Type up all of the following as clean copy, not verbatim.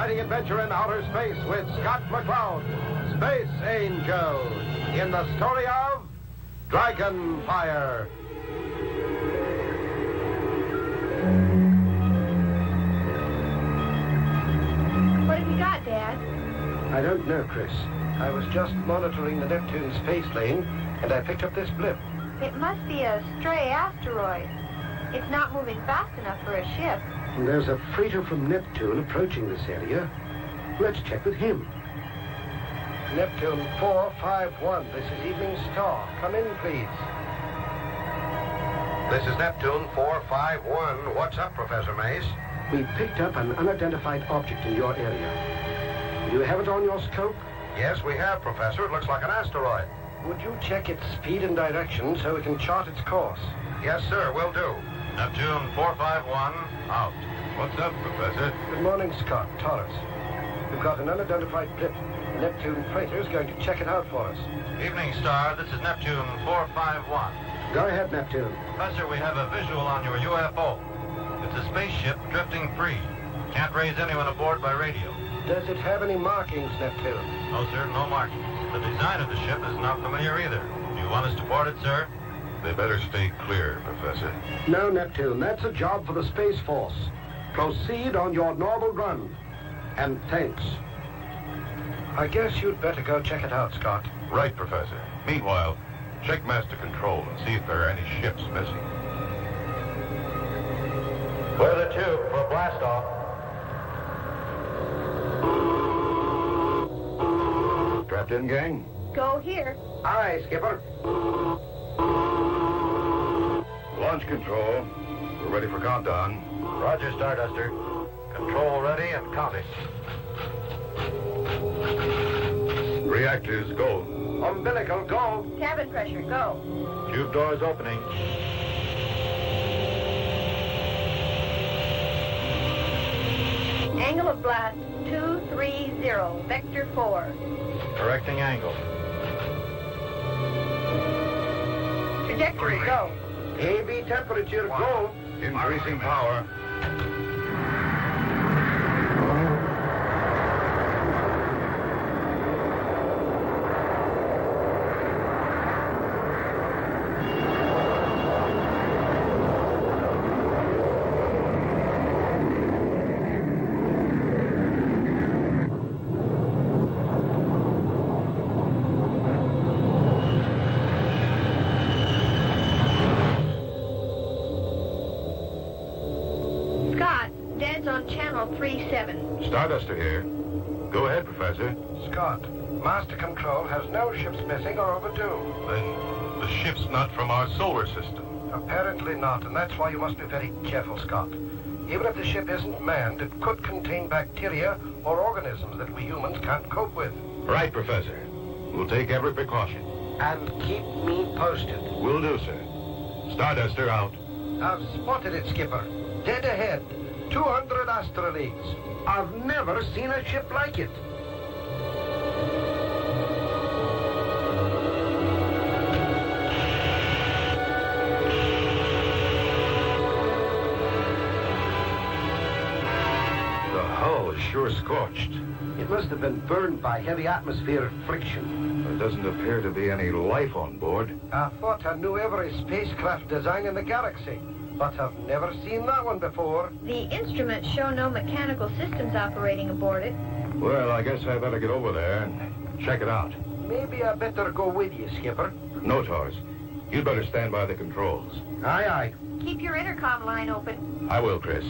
exciting adventure in outer space with Scott McCloud, Space Angel, in the story of Dragonfire. What have you got, Dad? I don't know, Chris. I was just monitoring the Neptune space lane, and I picked up this blip. It must be a stray asteroid. It's not moving fast enough for a ship. And there's a freighter from Neptune approaching this area. Let's check with him. Neptune 451. This is Evening Star. Come in, please. This is Neptune 451. What's up, Professor Mace? We picked up an unidentified object in your area. Do you have it on your scope? Yes, we have, Professor. It looks like an asteroid. Would you check its speed and direction so we can chart its course? Yes, sir, will do. Neptune 451, out. What's up, Professor? Good morning, Scott. Taurus. We've got an unidentified blip. The Neptune freighter is going to check it out for us. Evening Star, this is Neptune 451. Go ahead, Neptune. Professor, we have a visual on your UFO. It's a spaceship drifting free. Can't raise anyone aboard by radio. Does it have any markings, Neptune? No, sir, no markings. The design of the ship is not familiar either. Do you want us to board it, sir? They better stay clear, Professor. No, Neptune. That's a job for the Space Force. Proceed on your normal run. And thanks. I guess you'd better go check it out, Scott. Right, Professor. Meanwhile, check Master Control and see if there are any ships missing. Clear the tube for blast-off. Strapped in, gang? Go here. Aye, Skipper. Launch control. We're ready for countdown. Roger, Starduster. Control ready and counting. Reactors, go. Umbilical, go. Cabin pressure, go. Tube doors opening. Angle of blast 230, vector 4. Correcting angle. Trajectory, go. AB temperature, go. Increasing power. Channel 37. Starduster here. Go ahead, Professor. Scott, Master Control has no ships missing or overdue. Then the ship's not from our solar system. Apparently not, and that's why you must be very careful, Scott. Even if the ship isn't manned, it could contain bacteria or organisms that we humans can't cope with. Right, Professor. We'll take every precaution. And keep me posted. Will do, sir. Starduster out. I've spotted it, Skipper. Dead ahead. 200 astrolates. I've never seen a ship like it. The hull is sure scorched. It must have been burned by heavy atmospheric friction. There doesn't appear to be any life on board. I thought I knew every spacecraft design in the galaxy, but I've never seen that one before. The instruments show no mechanical systems operating aboard it. Well, I guess I better get over there and check it out. Maybe I better go with you, Skipper. No, Taurus. You'd better stand by the controls. Aye, aye. Keep your intercom line open. I will, Chris.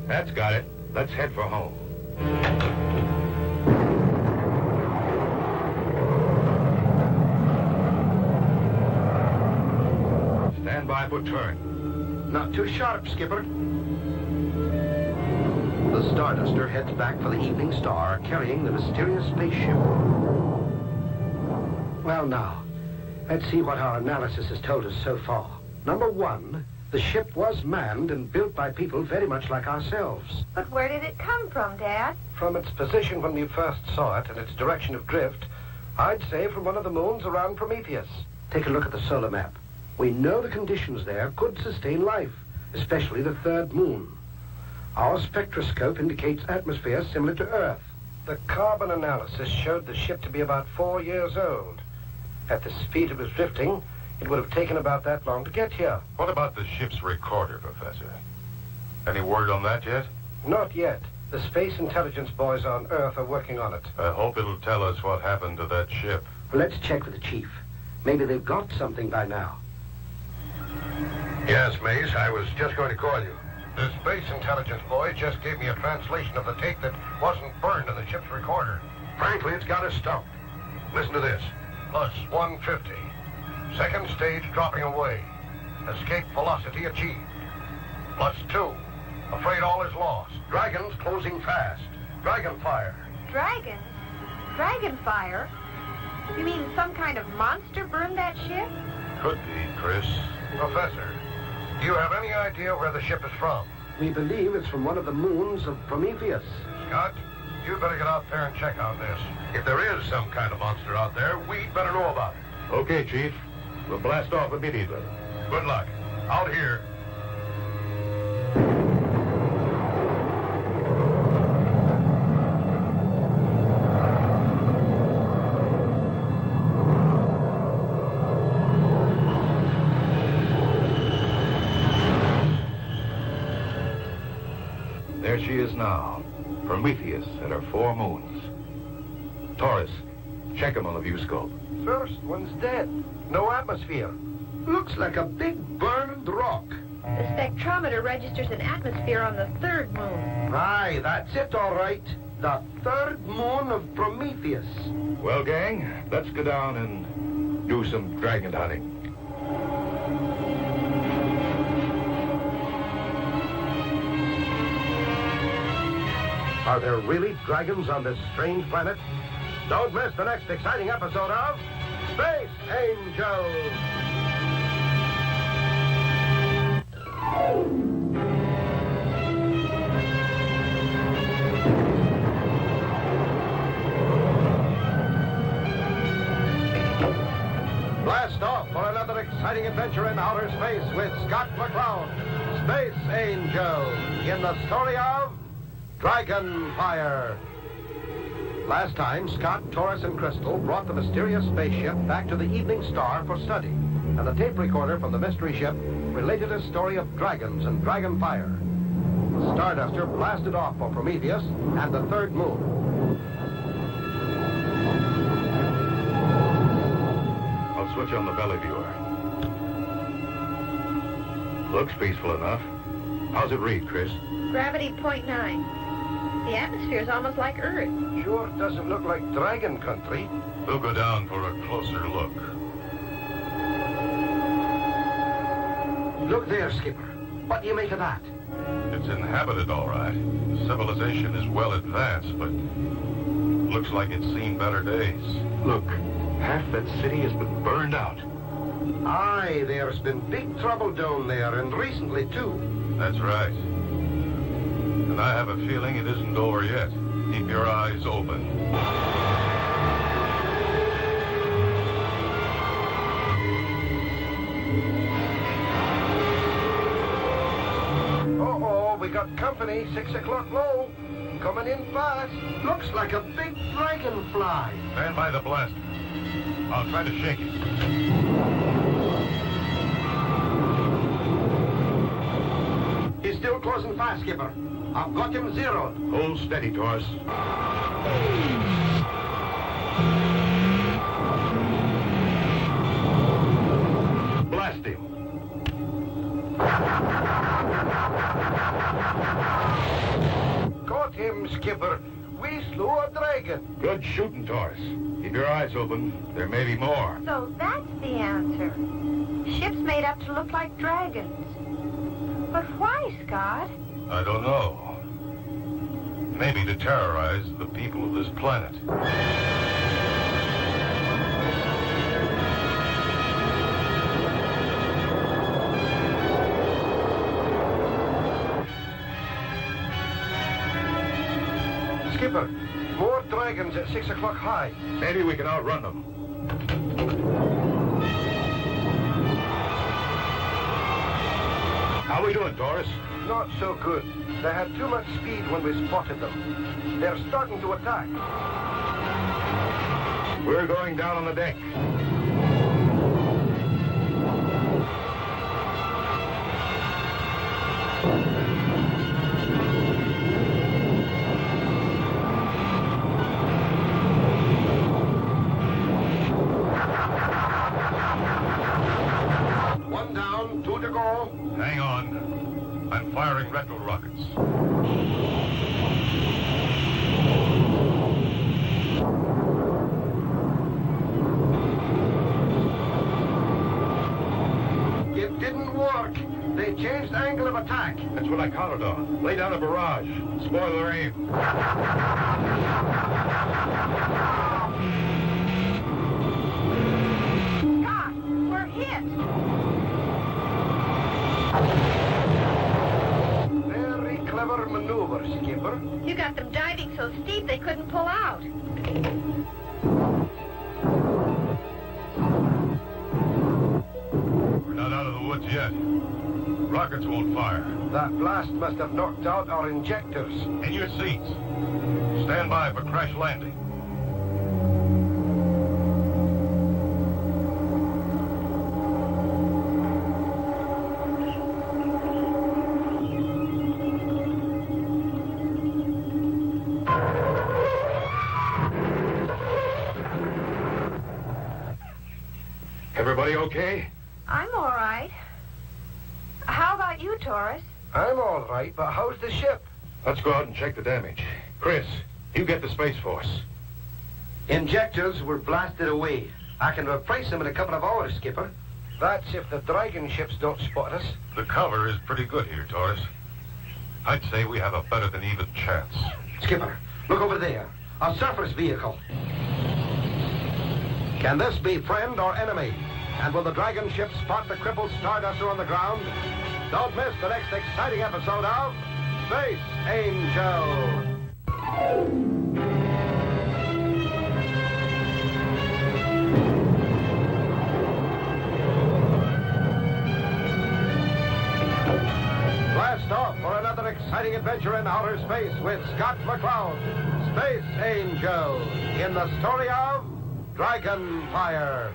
That's got it. Let's head for home. Stand by for turn. Not too sharp, Skipper. The Starduster heads back for the Evening Star, carrying the mysterious spaceship. Well, now, let's see what our analysis has told us so far. Number one, The ship was manned and built by people very much like ourselves. But where did it come from, Dad? From its position when we first saw it and its direction of drift, I'd say from one of the moons around Prometheus. Take a look at the solar map. We know the conditions there could sustain life, especially the third moon. Our spectroscope indicates atmosphere similar to Earth. The carbon analysis showed the ship to be about 4 years old. At the speed it was drifting, it would have taken about that long to get here. What about the ship's recorder, Professor? Any word on that yet? Not yet. The space intelligence boys on Earth are working on it. I hope it'll tell us what happened to that ship. Let's check with the chief. Maybe they've got something by now. Yes, Mace, I was just going to call you. The space intelligence boy just gave me a translation of the tape that wasn't burned in the ship's recorder. Frankly, it's got us stumped. Listen to this. Plus 150. Second stage dropping away. Escape velocity achieved. Plus 2. Afraid all is lost. Dragons closing fast. Dragon fire. Dragons? Dragon fire? You mean some kind of monster burned that ship? Could be, Chris. Professor, do you have any idea where the ship is from? We believe it's from one of the moons of Prometheus. Scott, you better get out there and check on this. If there is some kind of monster out there, we'd better know about it. Okay, Chief. We'll blast off immediately. Good luck. Out here. There she is now. Prometheus and her 4 moons. Taurus, check him on the view scope. First one's dead. No atmosphere. Looks like a big burned rock. The spectrometer registers an atmosphere on the third moon. Aye, that's it, all right. The third moon of Prometheus. Well, gang, let's go down and do some dragon hunting. Are there really dragons on this strange planet? Don't miss the next exciting episode of Space Angels. Blast off for another exciting adventure in outer space with Scott McCloud, Space Angel, in the story of Dragon Fire. Last time, Scott, Taurus, and Crystal brought the mysterious spaceship back to the Evening Star for study, and the tape recorder from the mystery ship related a story of dragons and dragon fire. The Starduster blasted off for Prometheus and the third moon. I'll switch on the belly viewer. Looks peaceful enough. How's it read, Chris? Gravity 0.9. The atmosphere is almost like Earth. Sure doesn't look like dragon country. We'll go down for a closer look. Look there, Skipper. What do you make of that? It's inhabited, all right. Civilization is well advanced, but looks like it's seen better days. Look, half that city has been burned out. Aye, there's been big trouble down there, and recently, too. That's right. And I have a feeling it isn't over yet. Keep your eyes open. Uh-oh, we got company, 6 o'clock low. Coming in fast. Looks like a big dragonfly. Stand by the blaster. I'll try to shake it. He's still closing fast, Skipper. I've got him zeroed. Hold steady, Taurus. Blast him. Caught him, Skipper. We slew a dragon. Good shooting, Taurus. Keep your eyes open. There may be more. So that's the answer. Ships made up to look like dragons. But why, Scott? I don't know. Maybe to terrorize the people of this planet. Skipper, more dragons at 6 o'clock high. Maybe we can outrun them. How are we doing, Doris? Not so good. They had too much speed when we spotted them. They're starting to attack. We're going down on the deck. One down, 2 to go. Hang on. I'm firing retro rockets. It didn't work. They changed angle of attack. That's what I counted on. Lay down a barrage. Spoil their aim. Scott, we're hit. Very clever maneuver, Skipper. You got them diving so steep they couldn't pull out. We're not out of the woods yet. Rockets won't fire. That blast must have knocked out our injectors. In your seats. Stand by for crash landing. Everybody okay? I'm all right. How about you, Taurus? I'm all right, but how's the ship? Let's go out and check the damage. Chris, you get the Space Force. Injectors were blasted away. I can replace them in a couple of hours, Skipper. That's if the dragon ships don't spot us. The cover is pretty good here, Taurus. I'd say we have a better than even chance. Skipper, look over there. A surface vehicle. Can this be friend or enemy? And will the dragon ship spot the crippled Starduster on the ground? Don't miss the next exciting episode of Space Angel. Blast off for another exciting adventure in outer space with Scott McCloud, Space Angel, in the story of Dragonfire.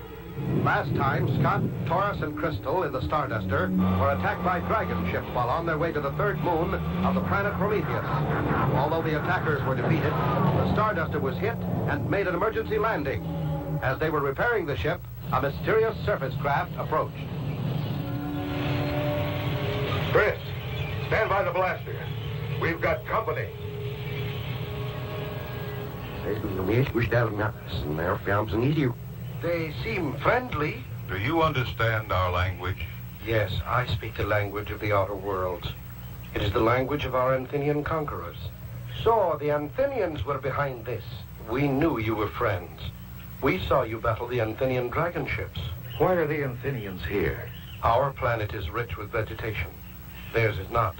Last time, Scott, Taurus, and Crystal in the Starduster were attacked by dragon ships while on their way to the third moon of the planet Prometheus. Although the attackers were defeated, the Starduster was hit and made an emergency landing. As they were repairing the ship, a mysterious surface craft approached. Chris, stand by the blaster. We've got company. They seem friendly. Do you understand our language? Yes, I speak the language of the outer worlds. It is the language of our Anthenian conquerors. So, the Anthenians were behind this. We knew you were friends. We saw you battle the Anthenian dragon ships. Why are the Athenians here? Our planet is rich with vegetation. Theirs is not.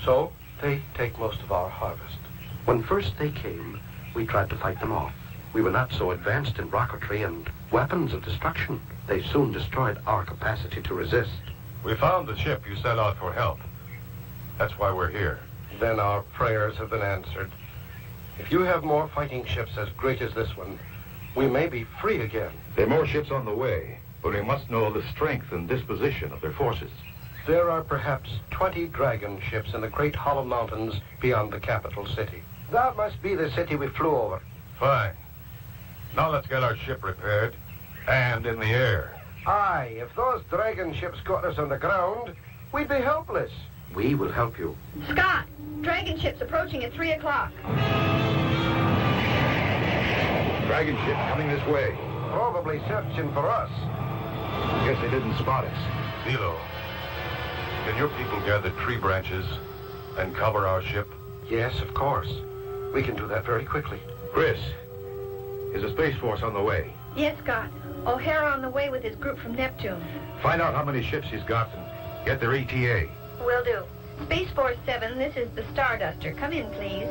So, they take most of our harvest. When first they came, we tried to fight them off. We were not so advanced in rocketry and weapons of destruction. They soon destroyed our capacity to resist. We found the ship you set out for help. That's why we're here. Then our prayers have been answered. If you have more fighting ships as great as this one, we may be free again. There are more ships on the way, but we must know the strength and disposition of their forces. There are perhaps 20 dragon ships in the great hollow mountains beyond the capital city. That must be the city we flew over. Fine. Now let's get our ship repaired and in the air. Aye, if those dragon ships got us on the ground, we'd be helpless. We will help you. Scott, dragon ship's approaching at 3 o'clock. Dragon ship coming this way. Probably searching for us. Guess they didn't spot us. Zilo, can your people gather tree branches and cover our ship? Yes, of course. We can do that very quickly. Chris, is a Space Force on the way? Yes, Scott. O'Hara on the way with his group from Neptune. Find out how many ships he's got and get their ETA. Will do. Space Force 7, this is the Starduster. Come in, please.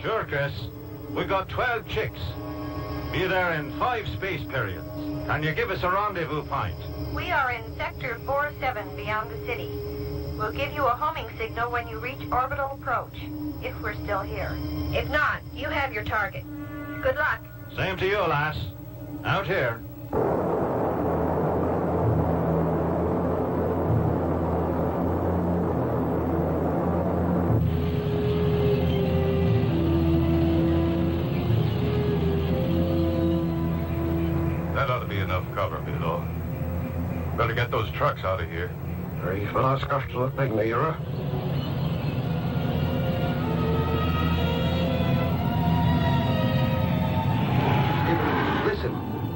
Sure, Chris. We got 12 chicks. Be there in 5 space periods. Can you give us a rendezvous point? We are in Sector 47 beyond the city. We'll give you a homing signal when you reach orbital approach, if we're still here. If not, you have your target. Good luck. Same to you, lass. Out here. That ought to be enough cover, Bill. Better get those trucks out of here. Very fast after the thing, Nira. Listen.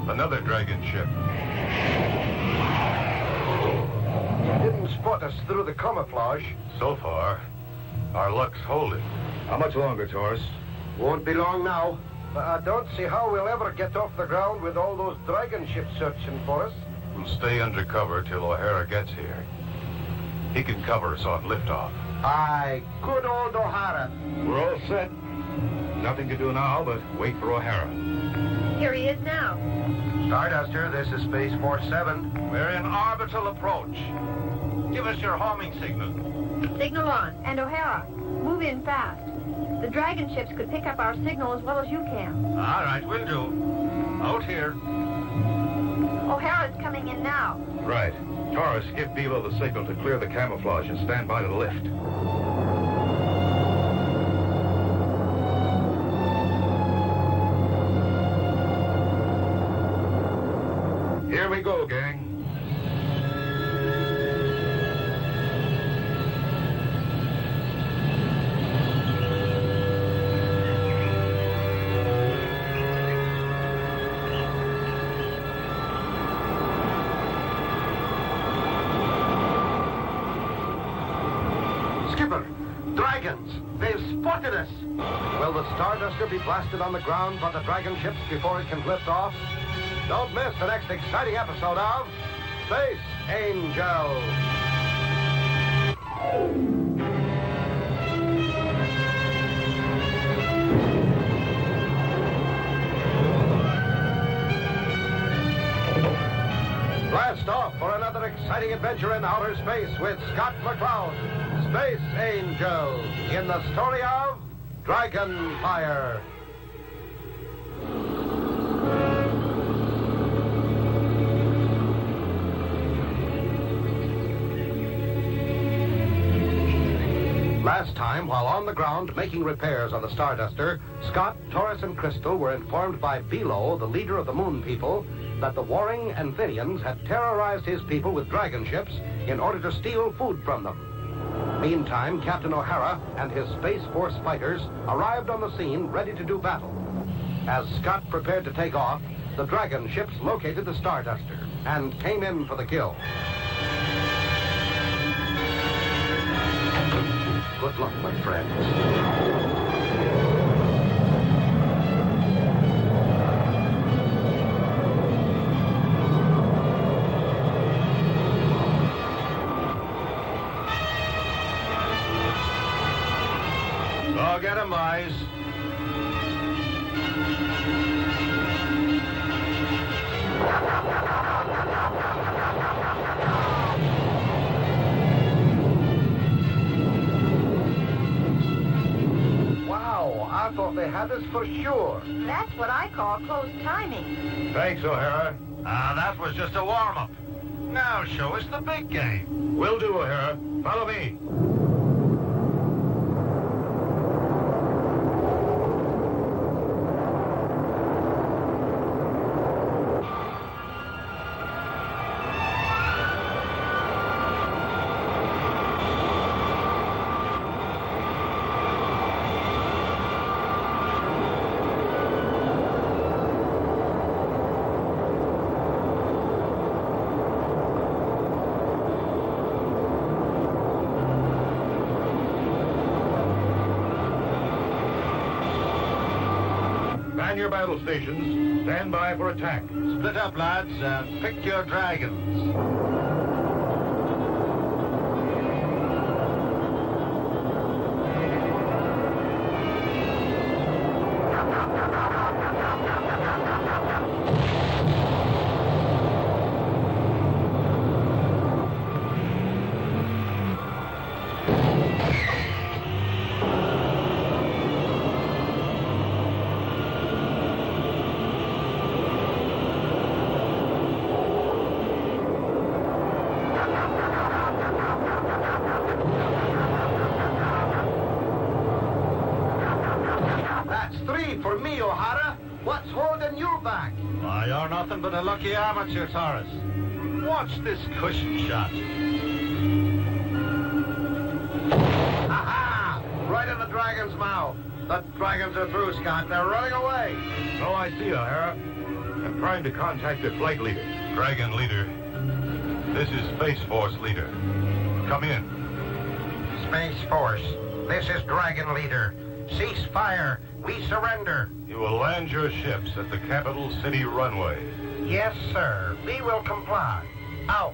Another Dragon ship. Didn't spot us through the camouflage. So far, our luck's holding. How much longer, Taurus? Won't be long now. But I don't see how we'll ever get off the ground with all those Dragon ships searching for us. We'll stay under cover till O'Hara gets here. He can cover us on liftoff. Aye, good old O'Hara. We're all set. Nothing to do now but wait for O'Hara. Here he is now. Starduster, this is Space Force 7. We're in orbital approach. Give us your homing signal. Signal on. And O'Hara, move in fast. The Dragon ships could pick up our signal as well as you can. All right, we'll do. Out here. O'Hara's coming in now. Right. Taurus, give Below the signal to clear the camouflage and stand by the lift. Here we go, gang. Skipper, Dragons! They've spotted us! Will the Starduster be blasted on the ground by the Dragon ships before it can lift off? Don't miss the next exciting episode of Space Angel. Blast off for another exciting adventure in outer space with Scott McCloud, Space Angel, in the story of Dragon Fire. Last time, while on the ground making repairs on the Starduster, Scott, Taurus, and Crystal were informed by Belo, the leader of the Moon People, that the warring Amphibians had terrorized his people with dragon ships in order to steal food from them. Meantime, Captain O'Hara and his Space Force fighters arrived on the scene ready to do battle. As Scott prepared to take off, the dragon ships located the Starduster and came in for the kill. Good luck, my friends. Go get 'em, boys. Wow, I thought they had us for sure. That's what I call close timing. Thanks, O'Hara. That was just a warm-up. Now show us the big game. Will do, O'Hara. Follow me. Man your battle stations. Stand by for attack. Split up, lads, and pick your dragons. Leave for me, O'Hara. What's holding you back? Why, you're nothing but a lucky amateur, Torres. Watch this cushion shot. Aha! Right in the dragon's mouth. The dragons are through, Scott. They're running away. So I see, O'Hara. I'm trying to contact the flight leader. Dragon leader. This is Space Force leader. Come in. Space Force, this is Dragon Leader. Cease fire. We surrender. You will land your ships at the capital city runway. Yes, sir. We will comply. Out.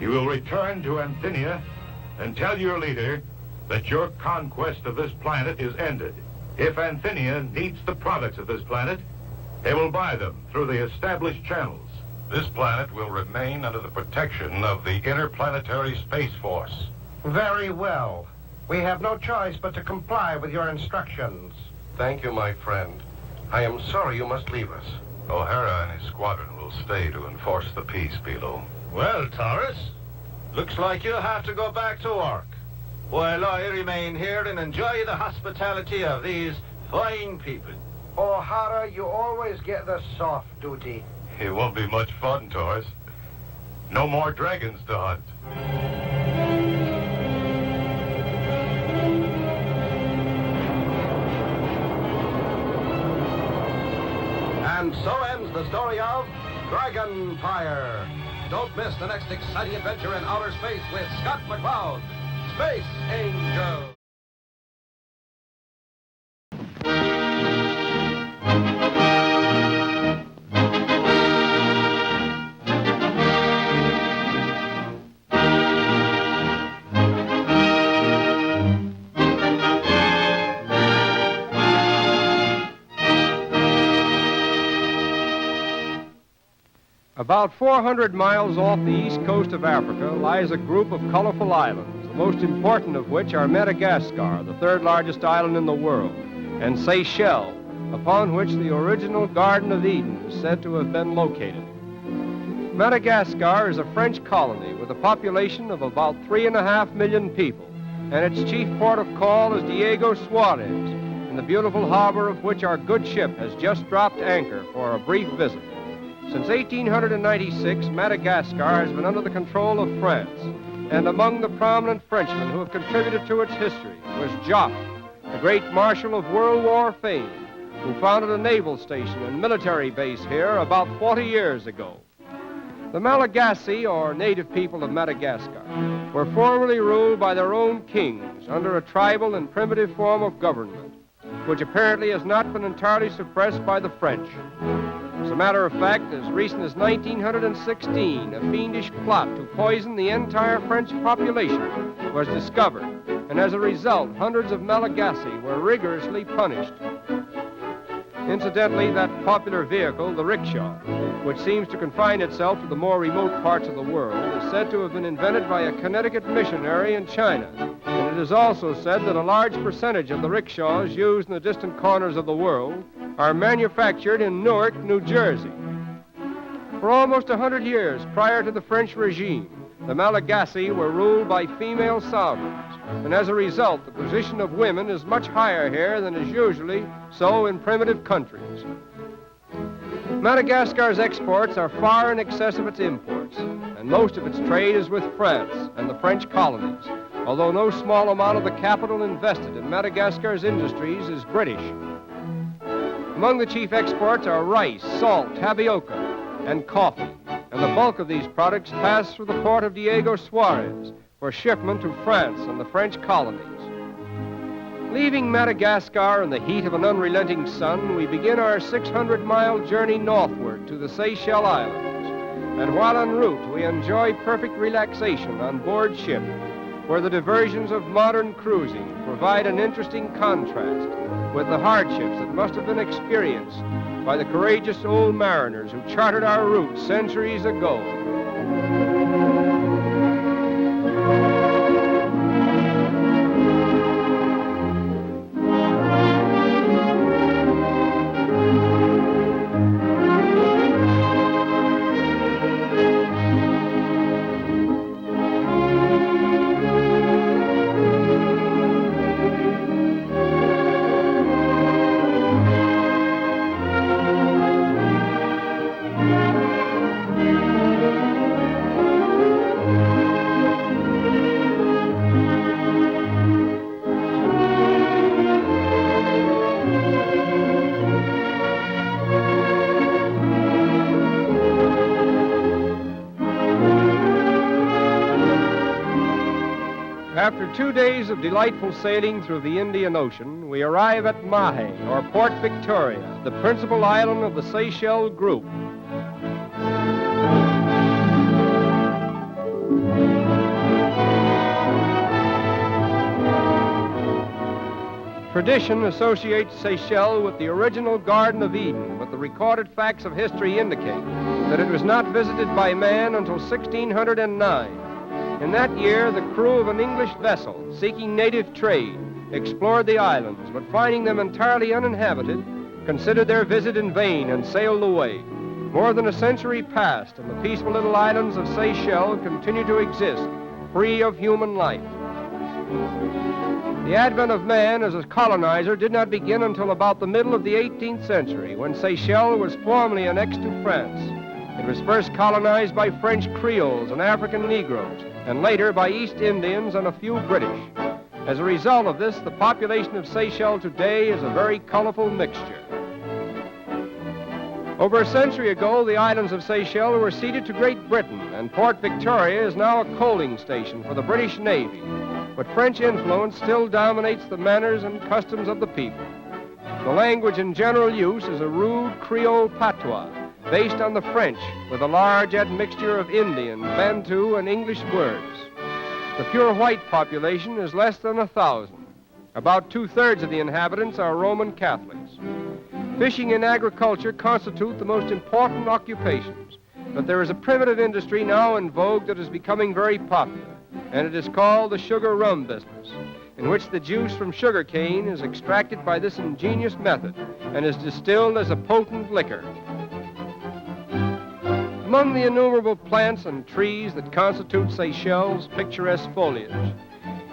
You will return to Anthenia and tell your leader that your conquest of this planet is ended. If Anthenia needs the products of this planet, they will buy them through the established channels. This planet will remain under the protection of the Interplanetary Space Force. Very well. We have no choice but to comply with your instructions. Thank you, my friend. I am sorry you must leave us. O'Hara and his squadron will stay to enforce the peace, Below. Well, Torres, looks like you'll have to go back to work, while I remain here and enjoy the hospitality of these fine people. O'Hara, you always get the soft duty. It won't be much fun, Torres. No more dragons to hunt. And so ends the story of Dragon Fire. Don't miss the next exciting adventure in outer space with Scott McCloud, Space Angel. About 400 miles off the east coast of Africa lies a group of colorful islands, the most important of which are Madagascar, the third largest island in the world, and Seychelles, upon which the original Garden of Eden is said to have been located. Madagascar is a French colony with a population of about 3.5 million people, and its chief port of call is Diego Suarez, in the beautiful harbor of which our good ship has just dropped anchor for a brief visit. Since 1896, Madagascar has been under the control of France, and among the prominent Frenchmen who have contributed to its history was Joffre, the great marshal of World War fame, who founded a naval station and military base here about 40 years ago. The Malagasy, or native people of Madagascar, were formerly ruled by their own kings under a tribal and primitive form of government, which apparently has not been entirely suppressed by the French. As a matter of fact, as recent as 1916, a fiendish plot to poison the entire French population was discovered, and as a result, hundreds of Malagasy were rigorously punished. Incidentally, that popular vehicle, the rickshaw, which seems to confine itself to the more remote parts of the world, is said to have been invented by a Connecticut missionary in China, and it is also said that a large percentage of the rickshaws used in the distant corners of the world are manufactured in Newark, New Jersey. For almost 100 years prior to the French regime, the Malagasy were ruled by female sovereigns, and as a result, the position of women is much higher here than is usually so in primitive countries. Madagascar's exports are far in excess of its imports, and most of its trade is with France and the French colonies, although no small amount of the capital invested in Madagascar's industries is British. Among the chief exports are rice, salt, tapioca, and coffee, and the bulk of these products pass through the port of Diego Suarez for shipment to France and the French colonies. Leaving Madagascar in the heat of an unrelenting sun, we begin our 600-mile journey northward to the Seychelles Islands, and while en route, we enjoy perfect relaxation on board ship, where the diversions of modern cruising provide an interesting contrast with the hardships that must have been experienced by the courageous old mariners who charted our route centuries ago. After 2 days of delightful sailing through the Indian Ocean, we arrive at Mahe, or Port Victoria, the principal island of the Seychelles group. Tradition associates Seychelles with the original Garden of Eden, but the recorded facts of history indicate that it was not visited by man until 1609. In that year, the crew of an English vessel seeking native trade explored the islands, but finding them entirely uninhabited, considered their visit in vain and sailed away. More than a century passed, and the peaceful little islands of Seychelles continue to exist, free of human life. The advent of man as a colonizer did not begin until about the middle of the 18th century, when Seychelles was formally annexed to France. It was first colonized by French Creoles and African Negroes, and later by East Indians and a few British. As a result of this, the population of Seychelles today is a very colorful mixture. Over a century ago, the islands of Seychelles were ceded to Great Britain, and Port Victoria is now a coaling station for the British Navy. But French influence still dominates the manners and customs of the people. The language in general use is a rude Creole patois, based on the French, with a large admixture of Indian, Bantu, and English words. The pure white population is less than 1,000. About 2/3 of the inhabitants are Roman Catholics. Fishing and agriculture constitute the most important occupations, but there is a primitive industry now in vogue that is becoming very popular, and it is called the sugar rum business, in which the juice from sugar cane is extracted by this ingenious method and is distilled as a potent liquor. Among the innumerable plants and trees that constitute Seychelles' picturesque foliage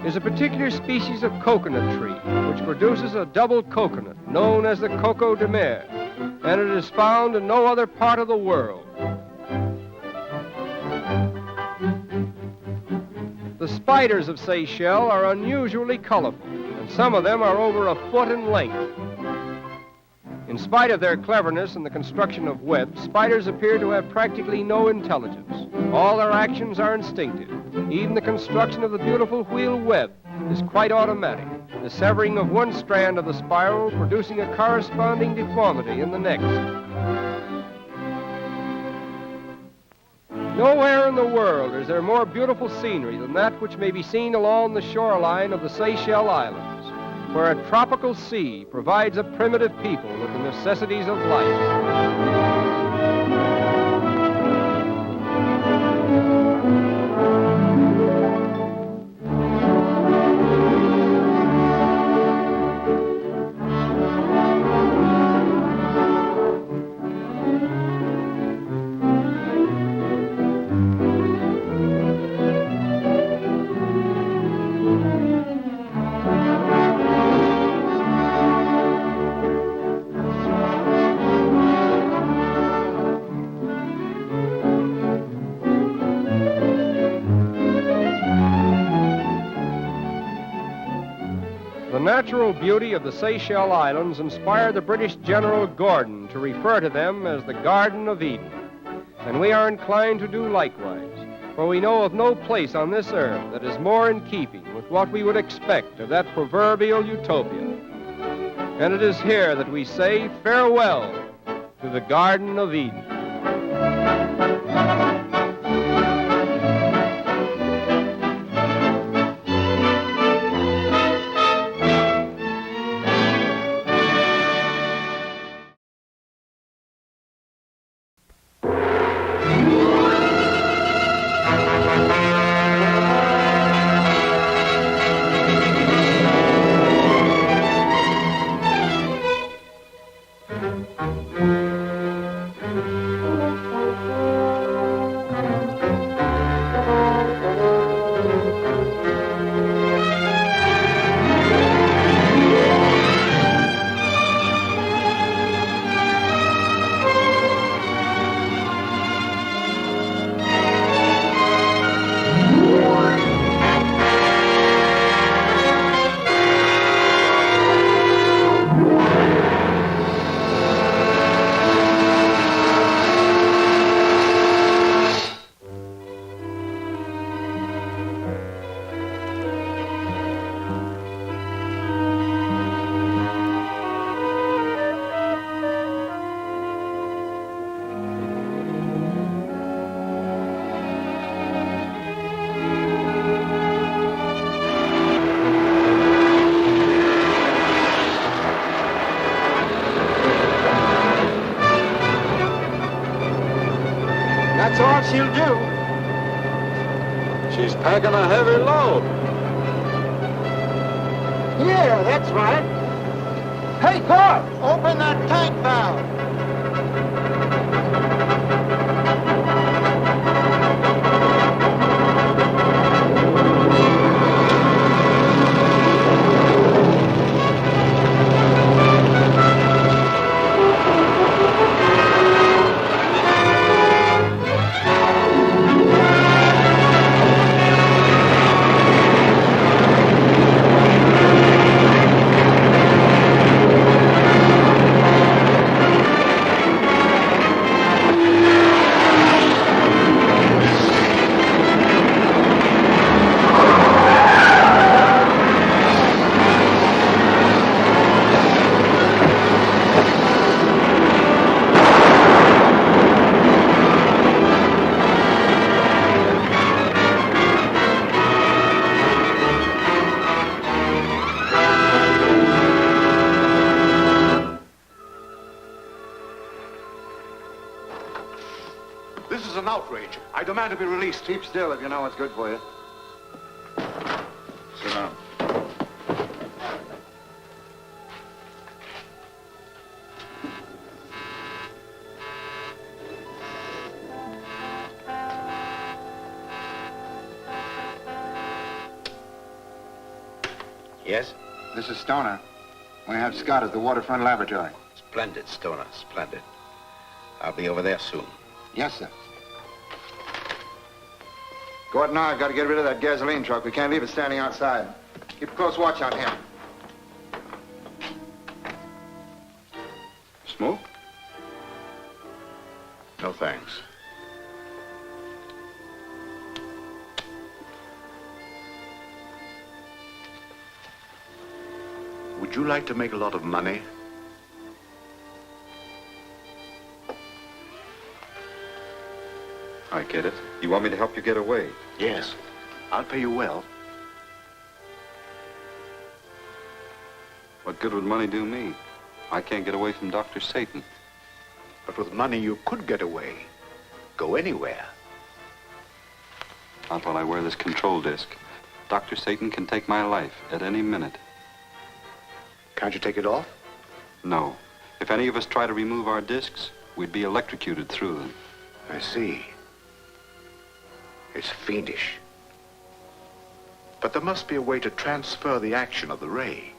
is a particular species of coconut tree, which produces a double coconut known as the coco de mer, and it is found in no other part of the world. The spiders of Seychelles are unusually colorful, and some of them are over 1 foot in length. In spite of their cleverness in the construction of webs, spiders appear to have practically no intelligence. All their actions are instinctive. Even the construction of the beautiful wheel web is quite automatic, the severing of one strand of the spiral producing a corresponding deformity in the next. Nowhere in the world is there more beautiful scenery than that which may be seen along the shoreline of the Seychelles Islands, where a tropical sea provides a primitive people with the necessities of life. The natural beauty of the Seychelles Islands inspired the British General Gordon to refer to them as the Garden of Eden. And we are inclined to do likewise, for we know of no place on this earth that is more in keeping with what we would expect of that proverbial utopia. And it is here that we say farewell to the Garden of Eden. That's all she'll do. She's packing a heavy load. Yeah, that's right. Hey, Court! Open that tank valve. This is an outrage. I demand to be released. Keep still if you know what's good for you. Sit down. Yes? This is Stoner. We have Scott at the waterfront laboratory. Splendid, Stoner, splendid. I'll be over there soon. Yes, sir. Gordon and I have got to get rid of that gasoline truck. We can't leave it standing outside. Keep a close watch on him. Smoke? No thanks. Would you like to make a lot of money? I get it. You want me to help you get away? Yes. I'll pay you well. What good would money do me? I can't get away from Dr. Satan. But with money, you could get away. Go anywhere. Not while I wear this control disc. Dr. Satan can take my life at any minute. Can't you take it off? No. If any of us try to remove our discs, we'd be electrocuted through them. I see. It's fiendish. But there must be a way to transfer the action of the ray.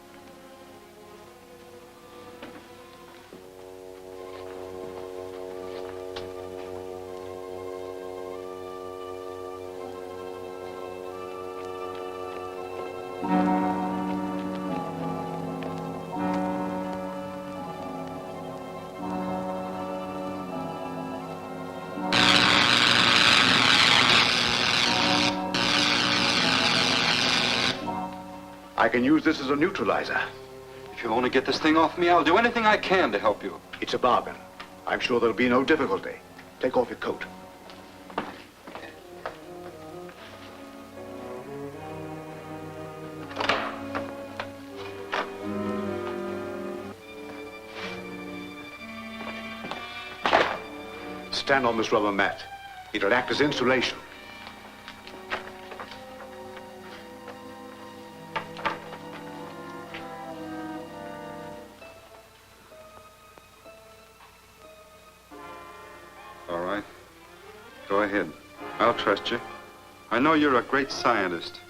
I can use this as a neutralizer. If you'll only get this thing off me, I'll do anything I can to help you. It's a bargain. I'm sure there'll be no difficulty. Take off your coat. Stand on this rubber mat. It'll act as insulation. All right. Go ahead. I'll trust you. I know you're a great scientist.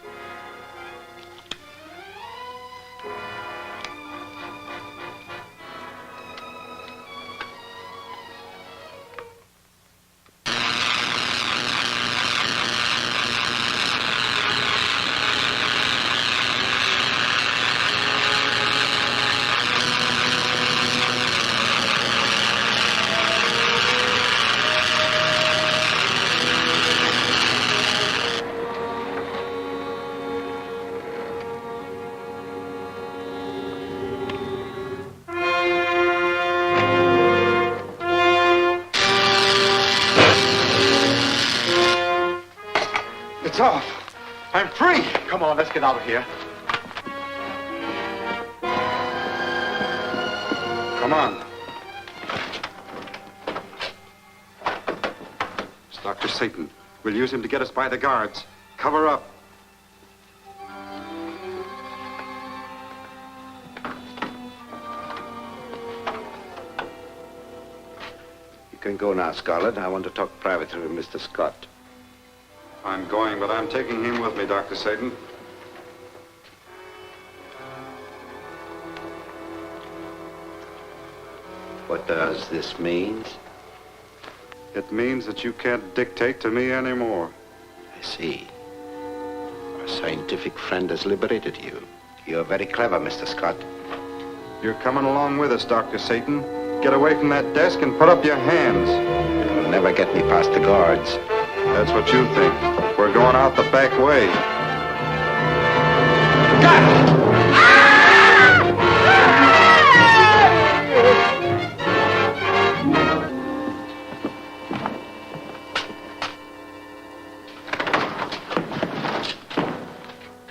It's off. I'm free. Come on, let's get out of here. Come on. It's Dr. Satan. We'll use him to get us by the guards. Cover up. You can go now, Scarlett. I want to talk privately with Mr. Scott. I'm going, but I'm taking him with me, Dr. Satan. What does this mean? It means that you can't dictate to me anymore. I see. Our scientific friend has liberated you. You're very clever, Mr. Scott. You're coming along with us, Dr. Satan. Get away from that desk and put up your hands. You'll never get me past the guards. That's what you think. We're going out the back way.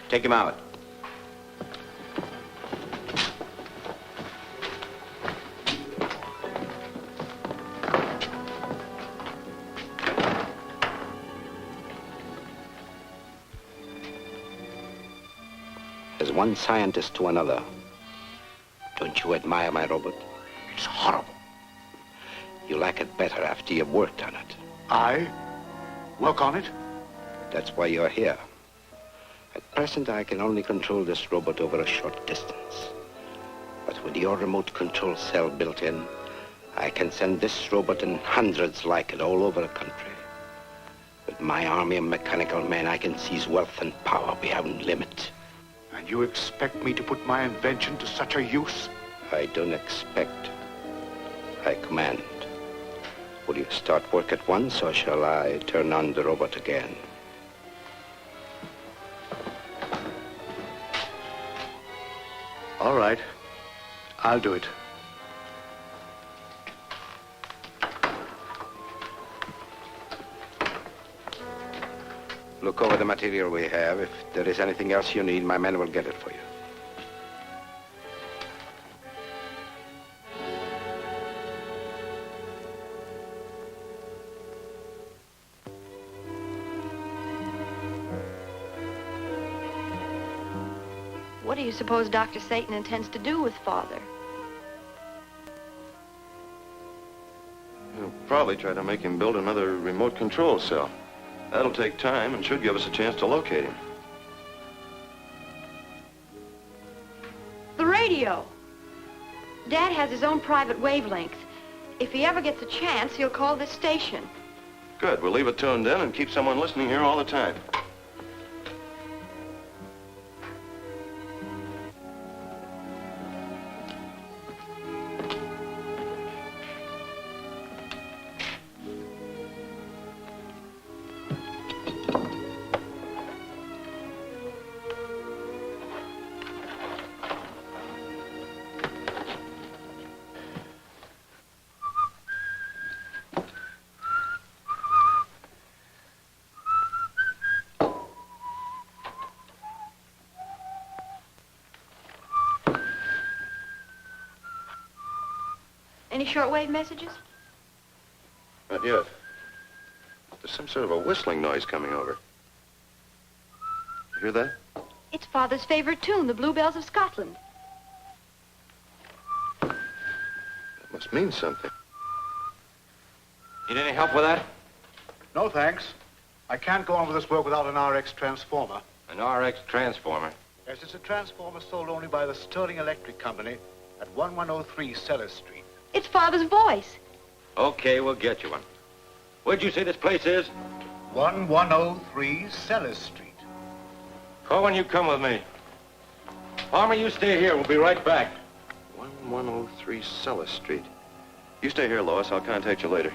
Take him out. As one scientist to another, don't you admire my robot? It's horrible. You like it better after you've worked on it. I work on it? That's why you're here. At present, I can only control this robot over a short distance. But with your remote control cell built in, I can send this robot and hundreds like it all over the country. With my army of mechanical men, I can seize wealth and power beyond limit. And you expect me to put my invention to such a use? I don't expect. I command. Will you start work at once, or shall I turn on the robot again? All right. I'll do it. Look over the material we have. If there is anything else you need, my men will get it for you. What do you suppose Dr. Satan intends to do with Father? He'll probably try to make him build another remote control cell. That'll take time and should give us a chance to locate him. The radio. Dad has his own private wavelength. If he ever gets a chance, he'll call this station. Good. We'll leave it tuned in and keep someone listening here all the time. Any shortwave messages? Not yet. There's some sort of a whistling noise coming over. You hear that? It's Father's favorite tune, the Bluebells of Scotland. That must mean something. Need any help with that? No, thanks. I can't go on with this work without an RX transformer. An RX transformer. Yes, it's a transformer sold only by the Sterling Electric Company at 1103 Sellers Street. It's Father's voice. Okay, we'll get you one. Where'd you say this place is? 1103 Sellers Street. Call when you come with me. Palmer, you stay here. We'll be right back. 1103 Sellers Street. You stay here, Lois. I'll contact you later.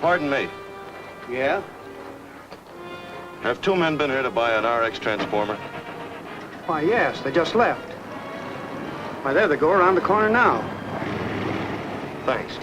Pardon me. Yeah? Have two men been here to buy an RX transformer? Why, yes, they just left. Why, there they go around the corner now. Thanks.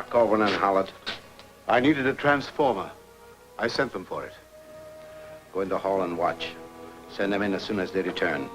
Coburn and Howlett. I needed a transformer. I sent them for it. Go into hall and watch. Send them in as soon as they return.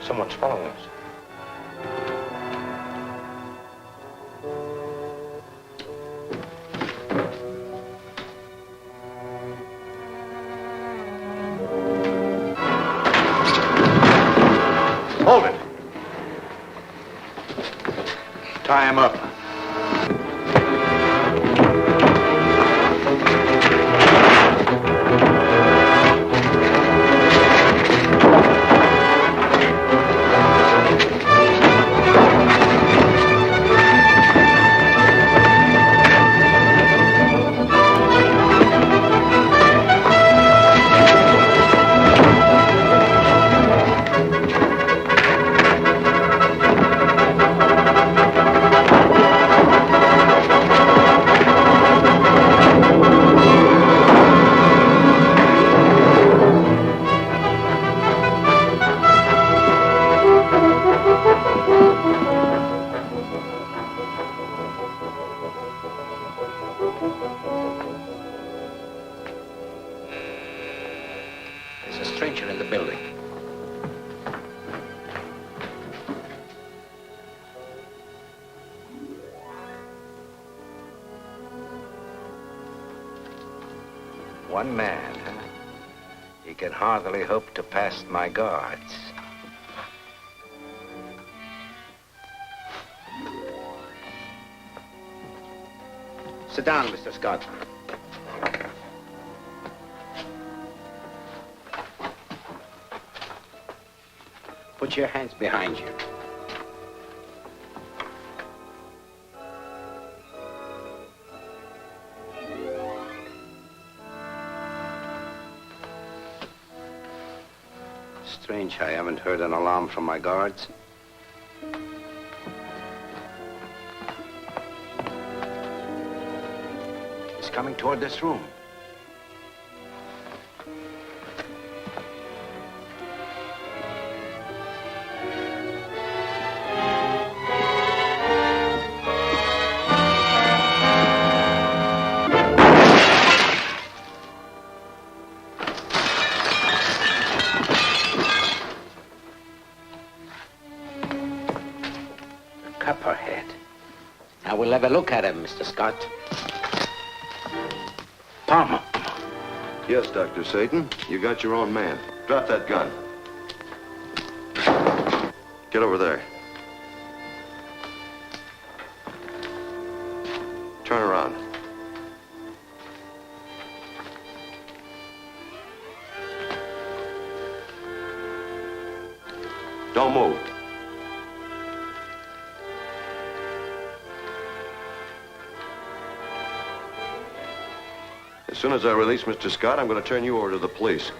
Someone's following us. Hold it. Tie him up. One man, huh? He can hardly hope to pass my guards. Sit down, Mr. Scott. Put your hands behind you. Strange I haven't heard an alarm from my guards. He's coming toward this room. Copperhead. Now we'll have a look at him, Mr. Scott. Palmer. Yes, Dr. Satan. You got your own man. Drop that gun. Get over there. Turn around. Don't move. As soon as I release Mr. Scott, I'm going to turn you over to the police.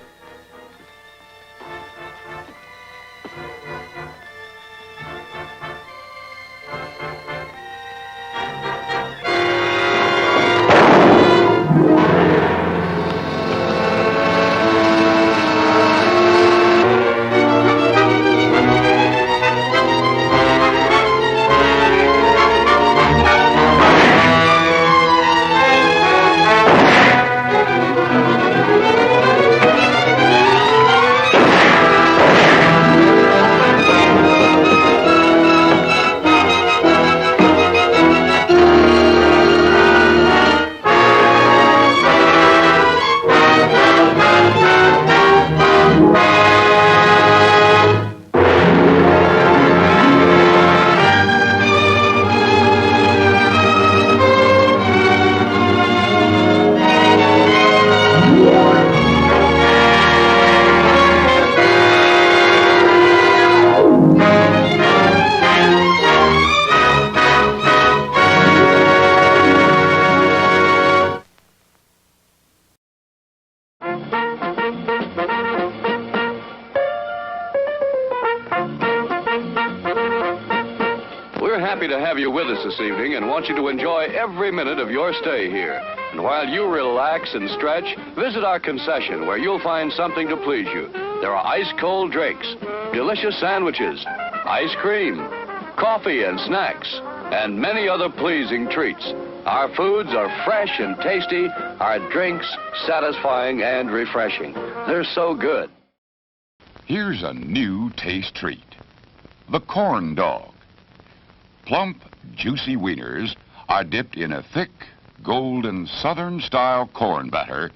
happy to have you with us this evening and want you to enjoy every minute of your stay here. And while you relax and stretch, visit our concession where you'll find something to please you. There are ice-cold drinks, delicious sandwiches, ice cream, coffee and snacks, and many other pleasing treats. Our foods are fresh and tasty, our drinks satisfying and refreshing. They're so good. Here's a new taste treat. The corn dog. Plump, juicy wieners are dipped in a thick, golden, southern-style corn batter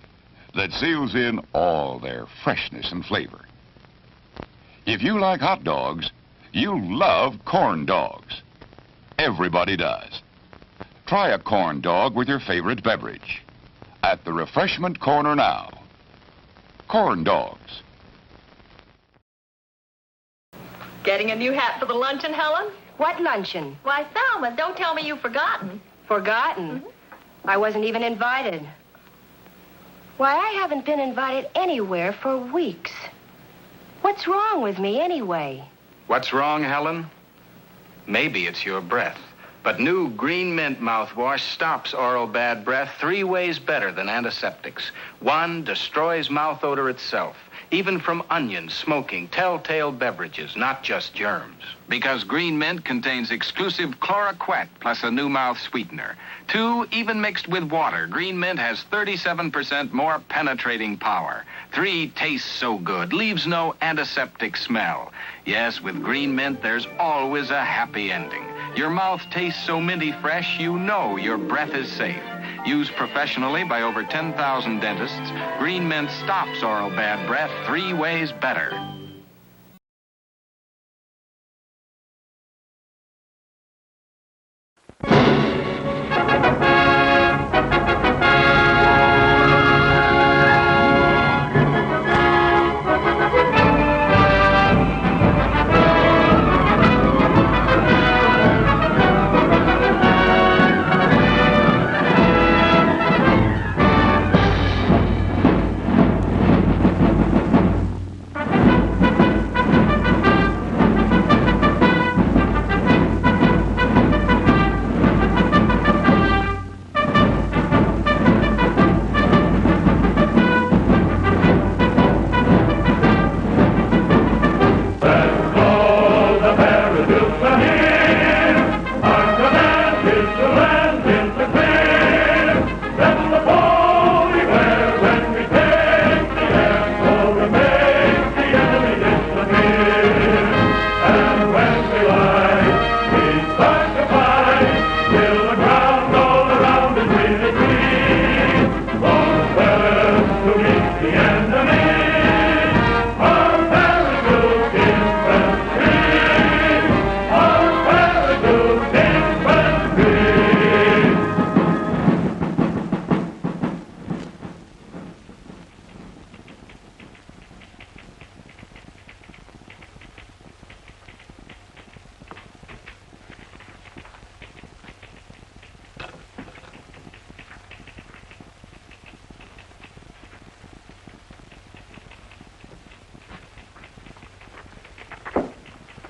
that seals in all their freshness and flavor. If you like hot dogs, you'll love corn dogs. Everybody does. Try a corn dog with your favorite beverage. At the refreshment corner now. Corn dogs. Getting a new hat for the luncheon, Helen? What luncheon? Why, Thelma, don't tell me you've forgotten. Forgotten? I wasn't even invited. Why, I haven't been invited anywhere for weeks. What's wrong with me anyway? What's wrong, Helen? Maybe it's your breath. But new Green Mint mouthwash stops oral bad breath 3 ways better than antiseptics. 1, destroys mouth odor itself, even from onions, smoking, telltale beverages, not just germs. Because Green Mint contains exclusive chloroquet plus a new mouth sweetener. 2, even mixed with water, Green Mint has 37% more penetrating power. 3, tastes so good, leaves no antiseptic smell. Yes, with Green Mint, there's always a happy ending. Your mouth tastes so minty fresh, you know your breath is safe. Used professionally by over 10,000 dentists, Green Mint stops oral bad breath 3 ways better.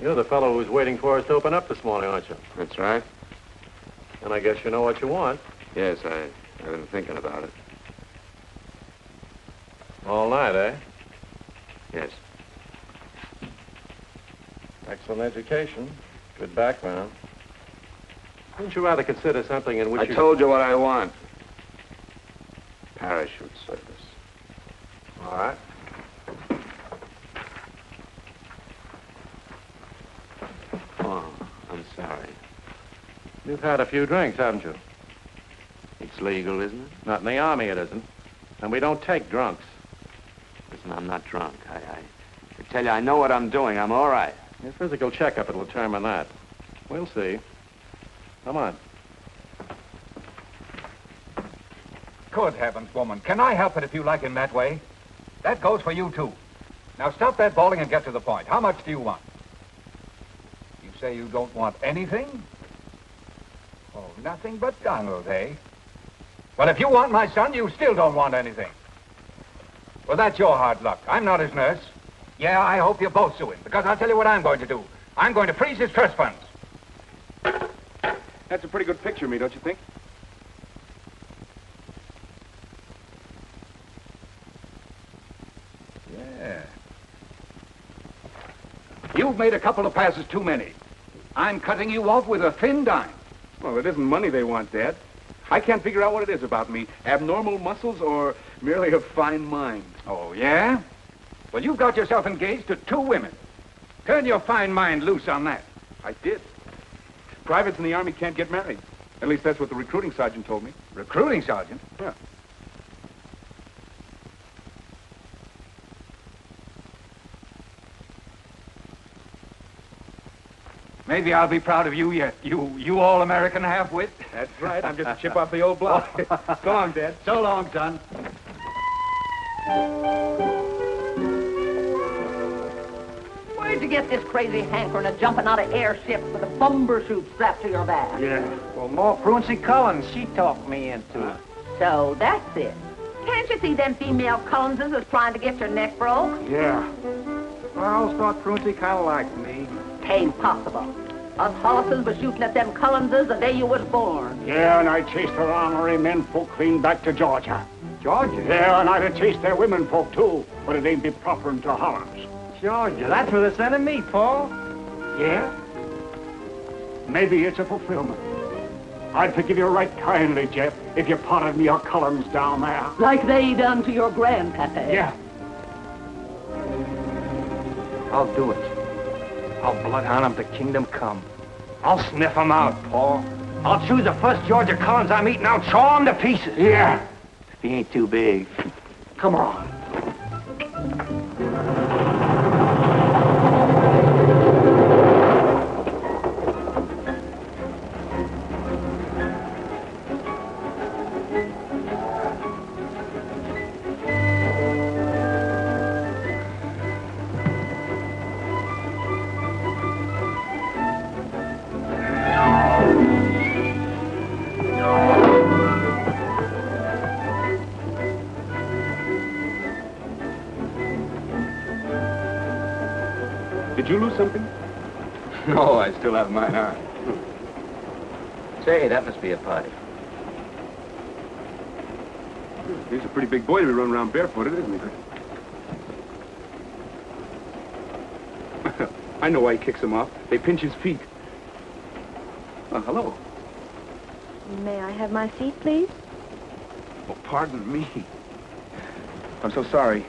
You're the fellow who was waiting for us to open up this morning, aren't you? That's right. And I guess you know what you want. Yes, I've been thinking about it. All night, eh? Yes. Excellent education. Good background. Wouldn't you rather consider something in which I told you what I want. Parachute service. All right. Oh, I'm sorry. You've had a few drinks, haven't you? It's legal, isn't it? Not in the Army, it isn't. And we don't take drunks. Listen, I'm not drunk. I tell you, I know what I'm doing. I'm all right. Your physical checkup will determine that. We'll see. Come on. Good heavens, woman. Can I help it if you like in that way? That goes for you, too. Now, stop that bawling and get to the point. How much do you want? You say you don't want anything? Oh, nothing but Donald, eh? Well, if you want my son, you still don't want anything. Well, that's your hard luck. I'm not his nurse. Yeah, I hope you both sue him, because I'll tell you what I'm going to do. I'm going to freeze his trust funds. That's a pretty good picture of me, don't you think? Yeah. You've made a couple of passes too many. I'm cutting you off with a thin dime. Well, it isn't money they want, Dad. I can't figure out what it is about me. Abnormal muscles or merely a fine mind. Oh, yeah? Well, you've got yourself engaged to 2 women. Turn your fine mind loose on that. I did. Privates in the Army can't get married. At least that's what the recruiting sergeant told me. Recruiting sergeant? Yeah. Maybe I'll be proud of you yet. You all-American half-wit. That's right. I'm just a chip off the old block. So long, Dad. So long, son. Where'd you get this crazy hankering of jumping out of airships with a bumper chute strapped to your back? Yeah. Well, more Pruncy Collins, she talked me into it. So that's it. Can't you see them female Collinses is trying to get your neck broke? Yeah. Well, I always thought Pruncy kind of liked me. Ain't possible. Us Hollisons was shooting at them Collinses the day you was born. Yeah, and I chased her honorary men folk clean back to Georgia. Georgia? Yeah, and I'd have chased their women folk, too, but it ain't be proper into Hollands. Georgia, that's where they're sending me, Paul. Yeah? Maybe it's a fulfillment. I'd forgive you right kindly, Jeff, if you potted me your Collins down there. Like they done to your grandpappy. Yeah. I'll do it. I'll bloodhound him to kingdom come. I'll sniff him out, Paul. I'll choose the first Georgia Collins I meet and I'll chaw him to pieces. Yeah. If he ain't too big. Come on. Did you lose something? No, I still have mine on. Say, that must be a party. He's a pretty big boy to be running around barefooted, isn't he? I know why he kicks them off. They pinch his feet. Oh, hello. May I have my seat, please? Oh, pardon me. I'm so sorry.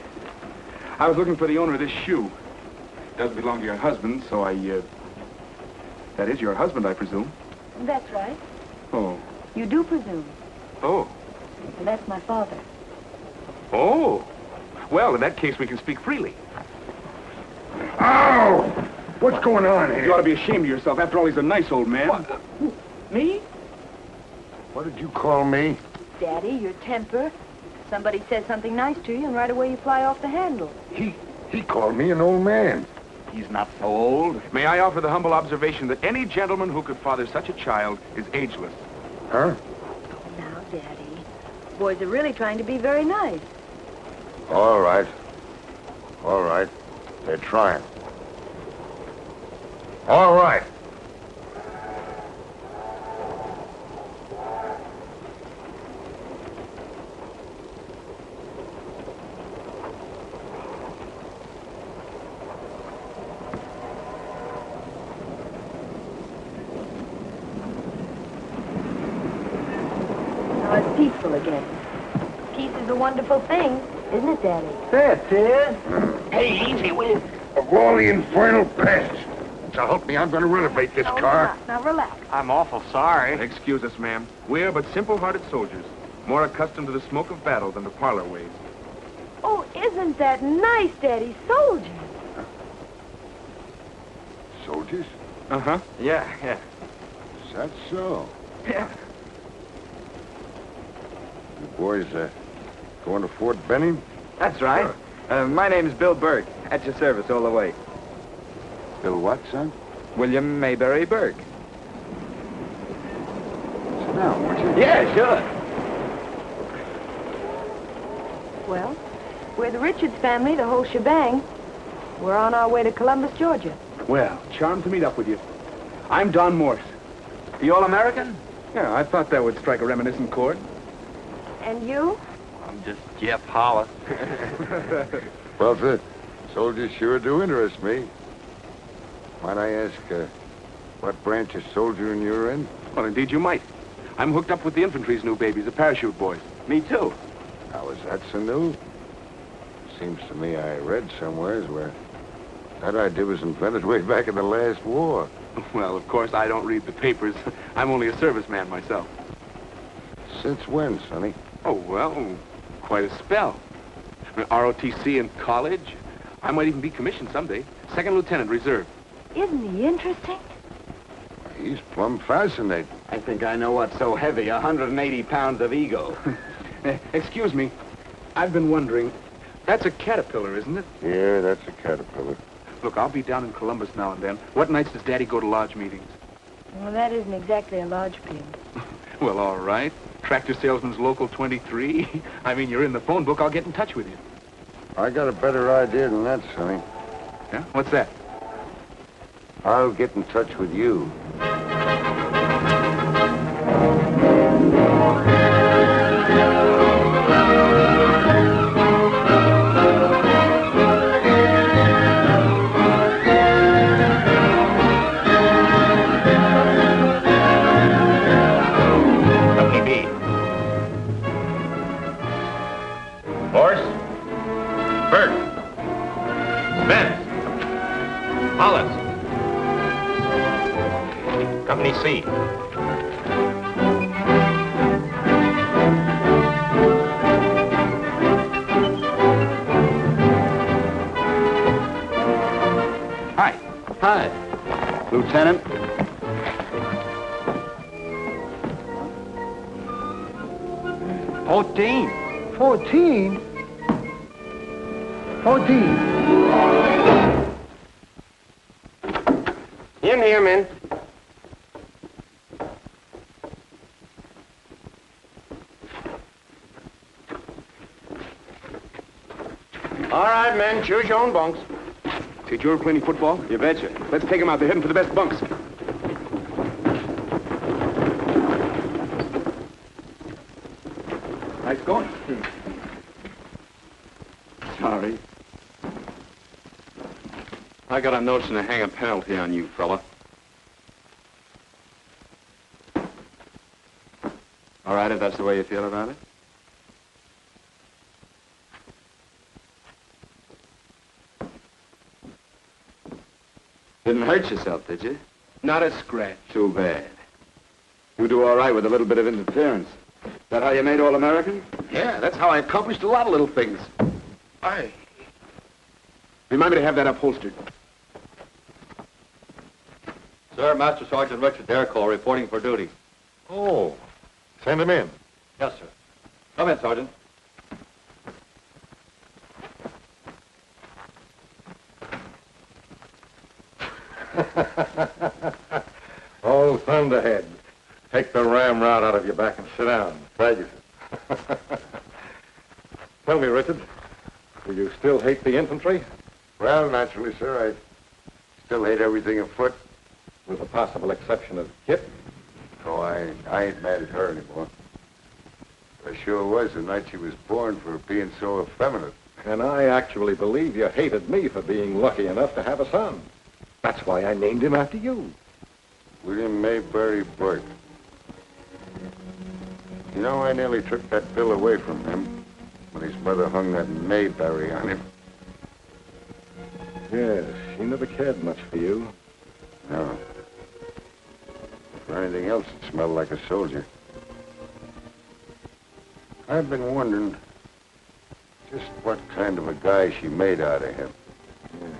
I was looking for the owner of this shoe. It doesn't belong to your husband, so that is your husband, I presume. That's right. Oh. You do presume. Oh. And that's my father. Oh. Well, in that case, we can speak freely. Ow! What's going on here? You ought to be ashamed of yourself. After all, he's a nice old man. What? Me? What did you call me? Daddy, your temper. Somebody says something nice to you, and right away you fly off the handle. He called me an old man. He's not so old. May I offer the humble observation that any gentleman who could father such a child is ageless? Huh? Now, Daddy, boys are really trying to be very nice. All right. All right. They're trying. All right. Now it's peaceful again. Peace is a wonderful thing, isn't it, Daddy? That is. Hey, easy, will you? Of all the infernal pests. So help me, I'm going to renovate this car. Now relax. I'm awful sorry. Excuse us, ma'am. We're but simple-hearted soldiers, more accustomed to the smoke of battle than to parlor ways. Oh, isn't that nice, Daddy? Soldiers. Soldiers? Uh-huh. Yeah. Is that so? Yeah. You boys, going to Fort Benning? That's right. My name's Bill Berg. At your service all the way. Bill what, son? William Mayberry Berg. Sit down, won't you? Yeah, sure. Well, we're the Richards family, the whole shebang. We're on our way to Columbus, Georgia. Well, charmed to meet up with you. I'm Don Morse. The All-American? Yeah, I thought that would strike a reminiscent chord. And you? I'm just Jeff Hollis. Well, the soldiers sure do interest me. Might I ask, what branch of soldiering you're in? Well, indeed you might. I'm hooked up with the infantry's new babies, the parachute boys. Me too. How is that so new? Seems to me I read somewheres where that idea was invented way back in the last war. Well, of course, I don't read the papers. I'm only a serviceman myself. Since when, Sonny? Oh, well, quite a spell. ROTC in college. I might even be commissioned someday. Second lieutenant, reserve. Isn't he interesting? He's plumb fascinating. I think I know what's so heavy, 180 pounds of ego. Excuse me. I've been wondering, that's a caterpillar, isn't it? Yeah, that's a caterpillar. Look, I'll be down in Columbus now and then. What nights does Daddy go to lodge meetings? Well, that isn't exactly a lodge pin. Well, all right. Tractor Salesman's Local 23. I mean, you're in the phone book. I'll get in touch with you. I got a better idea than that, Sonny. Yeah? What's that? I'll get in touch with you. Company C. Hi. Hi. Lieutenant. Fourteen. 14? In here, men. All right, men, choose your own bunks. Did you ever play any football? You betcha. Let's take them out. They're heading for the best bunks. Nice going. Sorry. I got a notion to hang a penalty on you, fella. All right, if that's the way you feel about it. Didn't hurt yourself, did you? Not a scratch. Too bad. You do all right with a little bit of interference. Is that how you made All-American? Yeah, that's how I accomplished a lot of little things. Remind me to have that upholstered. Sir, Master Sergeant Richard Dercole reporting for duty. Oh, send him in. Yes, sir. Come in, Sergeant. Oh, thunderhead. Take the ramrod out of your back and sit down. Thank you. Tell me, Richard, do you still hate the infantry? Well, naturally, sir, I still hate everything afoot. With the possible exception of Kit? Oh, I ain't mad at her anymore. I sure was the night she was born for being so effeminate. And I actually believe you hated me for being lucky enough to have a son. That's why I named him after you. William Mayberry Burke. You know, I nearly took that bill away from him when his mother hung that Mayberry on him. Yes, she never cared much for you. No. For anything else, it smelled like a soldier. I've been wondering just what kind of a guy she made out of him. Yeah.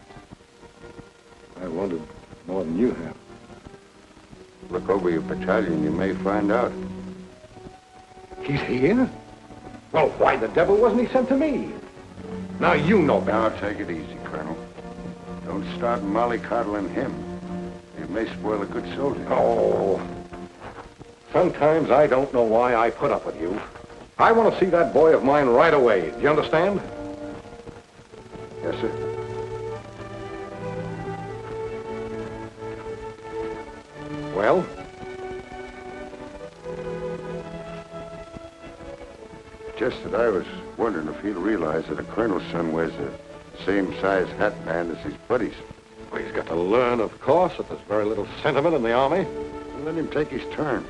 I wondered more than you have. Look over your battalion, you may find out. He's here? Well, why the devil wasn't he sent to me? Now you know better. Now, take it easy, Colonel. Don't start mollycoddling him. It may spoil a good soldier. Oh. Sometimes I don't know why I put up with you. I want to see that boy of mine right away. Do you understand? Yes, sir. Well, Just that I was wondering if he'd realize that a colonel's son wears the same size hat band as his buddies. Well, he's got to learn, of course, that there's very little sentiment in the Army. Let him take his turn.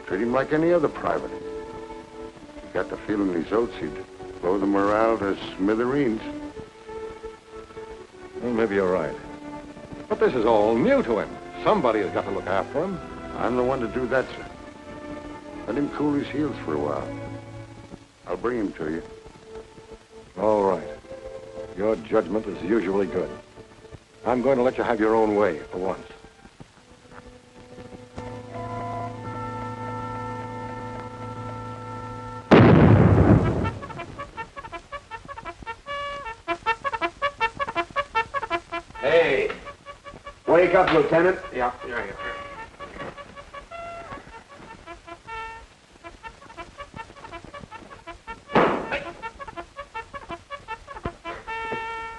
Treat him like any other private. He got the feeling these oaths he'd blow the morale to smithereens. Well, maybe you're right. But this is all new to him. Somebody has got to look after him. I'm the one to do that, sir. Let him cool his heels for a while. I'll bring him to you. All right. Your judgment is usually good. I'm going to let you have your own way for once. Hey. Wake up, Lieutenant. Yeah.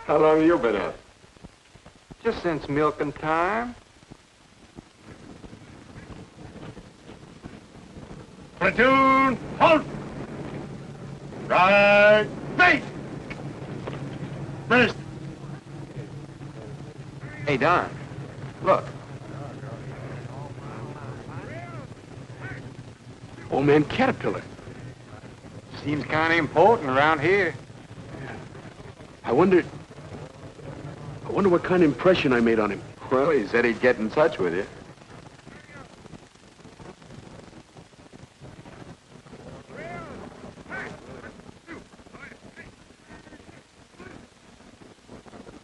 How long have you been out? Just since milking time. Platoon, halt! Right, face! First. Hey, Don. Look. Old man Caterpillar. Seems kind of important around here. I wonder what kind of impression I made on him. Well, he said he'd get in touch with you.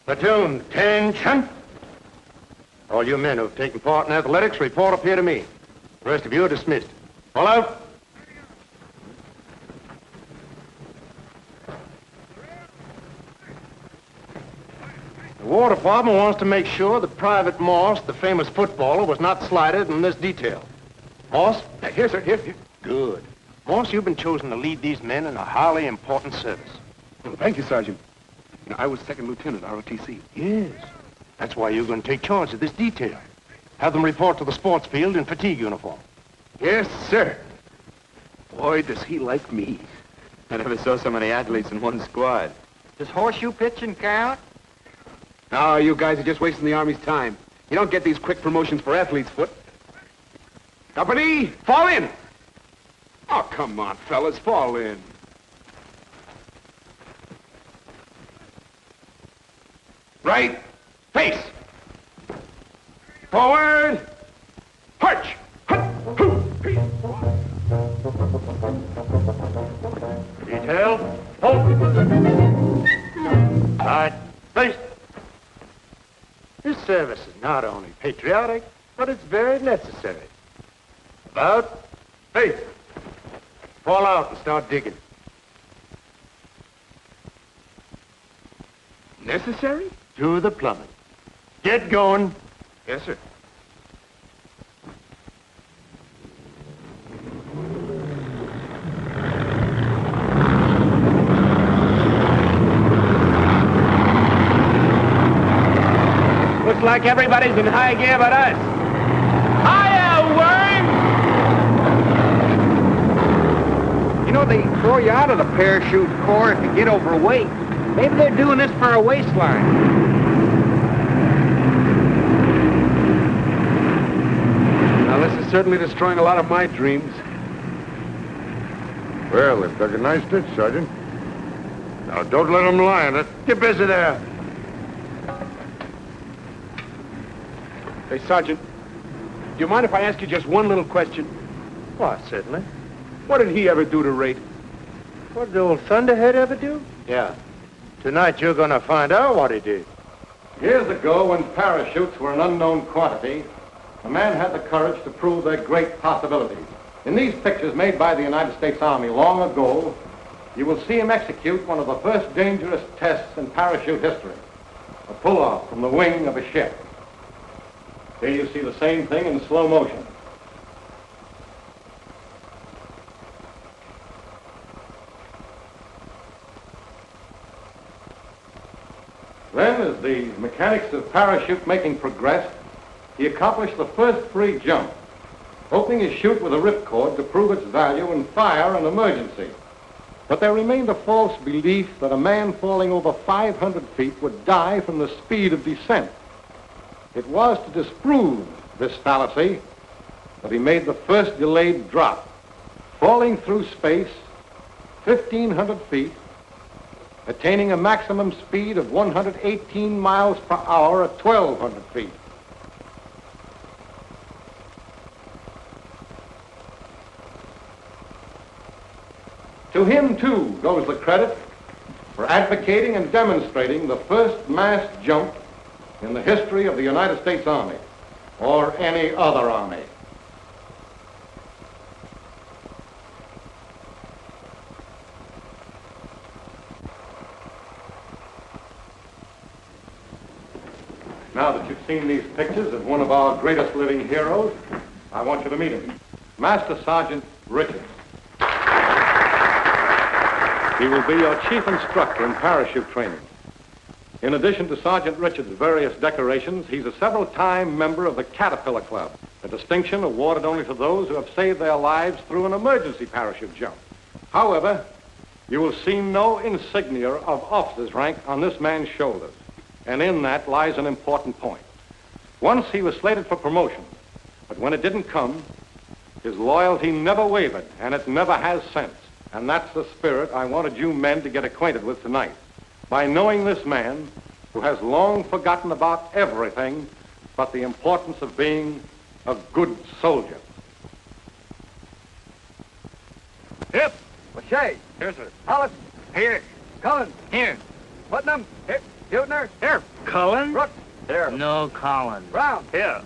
Platoon, attention! All you men who've taken part in athletics, report up here to me. The rest of you are dismissed. All out! The War Department wants to make sure that Private Morse, the famous footballer, was not slighted in this detail. Morse? Here, sir, here. Good. Morse, you've been chosen to lead these men in a highly important service. Well, thank you, Sergeant. I was second lieutenant, ROTC. Yes. That's why you're going to take charge of this detail. Have them report to the sports field in fatigue uniform. Yes, sir. Boy, does he like me. I never saw so many athletes in one squad. Does horseshoe pitching count? No, you guys are just wasting the Army's time. You don't get these quick promotions for athlete's foot. Company, fall in! Oh, come on, fellas, fall in. Right, face. Forward, march. Detail, hold. Right, face. This service is not only patriotic, but it's very necessary. About, face. Fall out and start digging. Necessary? Do the plumbing. Get going. Yes, sir. Looks like everybody's in high gear but us. Hiya, worm! You know, they throw you out of the parachute corps if you get overweight. Maybe they're doing this for a waistline. Now, this is certainly destroying a lot of my dreams. Well, they've dug a nice ditch, Sergeant. Now, don't let them lie in it. Get busy there. Hey, Sergeant, do you mind if I ask you just one little question? Why, certainly. What did he ever do to Rate? What did old Thunderhead ever do? Yeah. Tonight you're going to find out what he did. Years ago, when parachutes were an unknown quantity, a man had the courage to prove their great possibilities. In these pictures made by the United States Army long ago, you will see him execute one of the first dangerous tests in parachute history, a pull-off from the wing of a ship. Here you see the same thing in slow motion. Then, as the mechanics of parachute making progressed, he accomplished the first free jump. opening his chute with a ripcord to prove its value and fire an emergency. But there remained a false belief that a man falling over 500 feet would die from the speed of descent. It was to disprove this fallacy that he made the first delayed drop, falling through space 1,500 feet, attaining a maximum speed of 118 miles per hour at 1,200 feet. To him, too, goes the credit for advocating and demonstrating the first mass jump in the history of the United States Army, or any other army. Now that you've seen these pictures of one of our greatest living heroes, I want you to meet him, Master Sergeant Richards. He will be your chief instructor in parachute training. In addition to Sergeant Richards' various decorations, he's a several-time member of the Caterpillar Club, a distinction awarded only to those who have saved their lives through an emergency parachute jump. However, you will see no insignia of officer's rank on this man's shoulders, and in that lies an important point. Once he was slated for promotion, but when it didn't come, his loyalty never wavered, and it never has since. And that's the spirit I wanted you men to get acquainted with tonight. By knowing this man who has long forgotten about everything but the importance of being a good soldier. Hip! Lachey! Here, sir. Hollis! Here. Cullen! Here. Putnam! Here. Hutner! Here. Cullen? Brooks! Here. No, Colin. Brown! Here.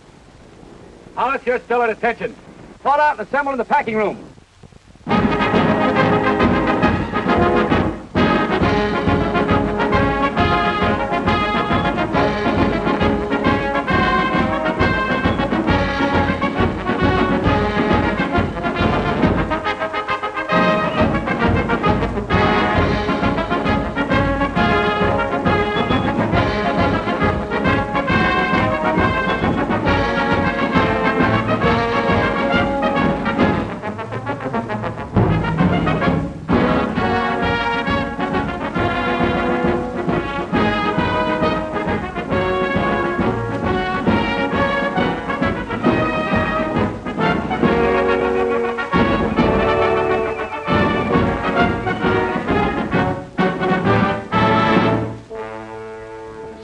Hollis, you're still at attention. Fall out and assemble in the packing room.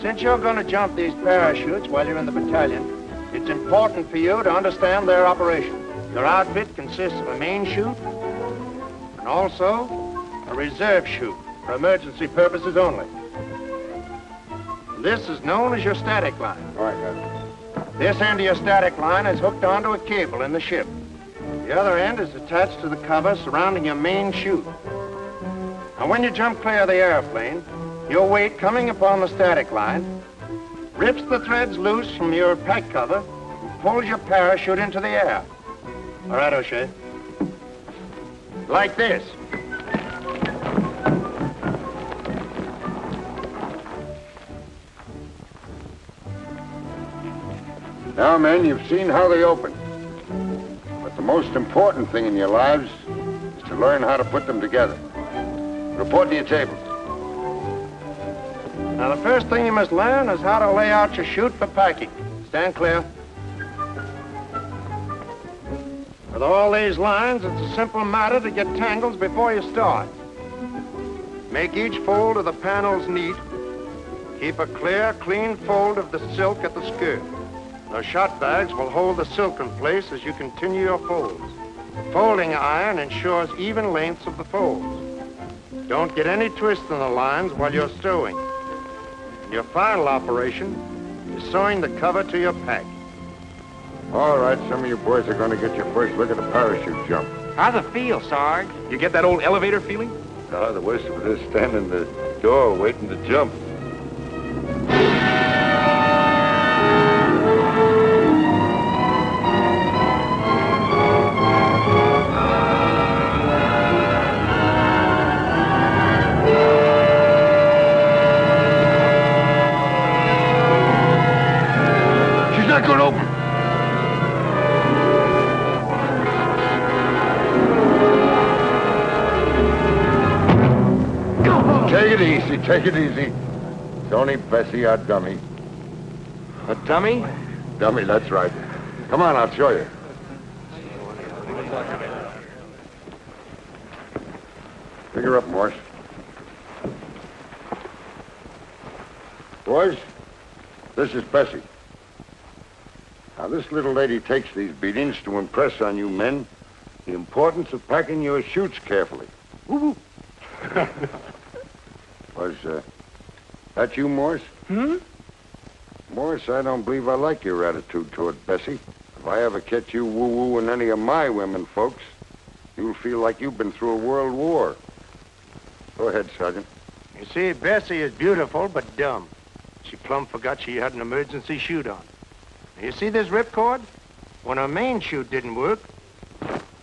Since you're going to jump these parachutes while you're in the battalion, it's important for you to understand their operation. Your outfit consists of a main chute and also a reserve chute for emergency purposes only. This is known as your static line. All right, guys. This end of your static line is hooked onto a cable in the ship. The other end is attached to the cover surrounding your main chute. Now, when you jump clear of the airplane, your weight coming upon the static line rips the threads loose from your pack cover and pulls your parachute into the air. All right, O'Shea. Like this. Now, men, you've seen how they open. But the most important thing in your lives is to learn how to put them together. Report to your table. Now, the first thing you must learn is how to lay out your chute for packing. Stand clear. With all these lines, it's a simple matter to get tangles before you start. Make each fold of the panels neat. Keep a clear, clean fold of the silk at the skirt. Those shot bags will hold the silk in place as you continue your folds. Folding iron ensures even lengths of the folds. Don't get any twist in the lines while you're stowing. Your final operation is sewing the cover to your pack. All right, some of you boys are going to get your first look at the parachute jump. How's it feel, Sarge? You get that old elevator feeling? No, the worst of it is standing in the door waiting to jump. Bessie, take it easy. It's only Bessie, our dummy. A dummy? Dummy, that's right. Come on, I'll show you. Pick her up, Morse. Boys, this is Bessie. Now, this little lady takes these beatings to impress on you men the importance of packing your chutes carefully. Woo-hoo. Was that you, Morse? Morse, I don't believe I like your attitude toward Bessie. If I ever catch you woo-wooing any of my women folks, you'll feel like you've been through a world war. Go ahead, Sergeant. You see, Bessie is beautiful but dumb. She plumb forgot she had an emergency chute on. You see this ripcord? When her main chute didn't work,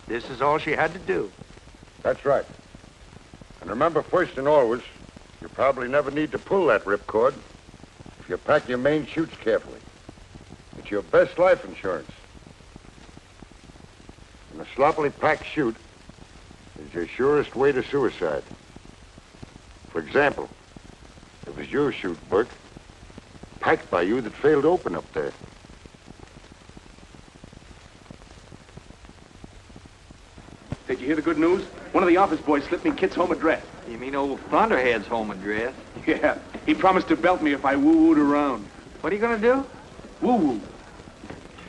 this is all she had to do. That's right. And remember, first and always, you probably never need to pull that ripcord if you pack your main chutes carefully. It's your best life insurance. And a sloppily packed chute is your surest way to suicide. For example, it was your chute, Burke, packed by you that failed to open up there. Did you hear the good news? One of the office boys slipped me Kit's home address. You mean old Thunderhead's home address? Yeah, he promised to belt me if I woo-wooed around. What are you gonna do? Woo-woo.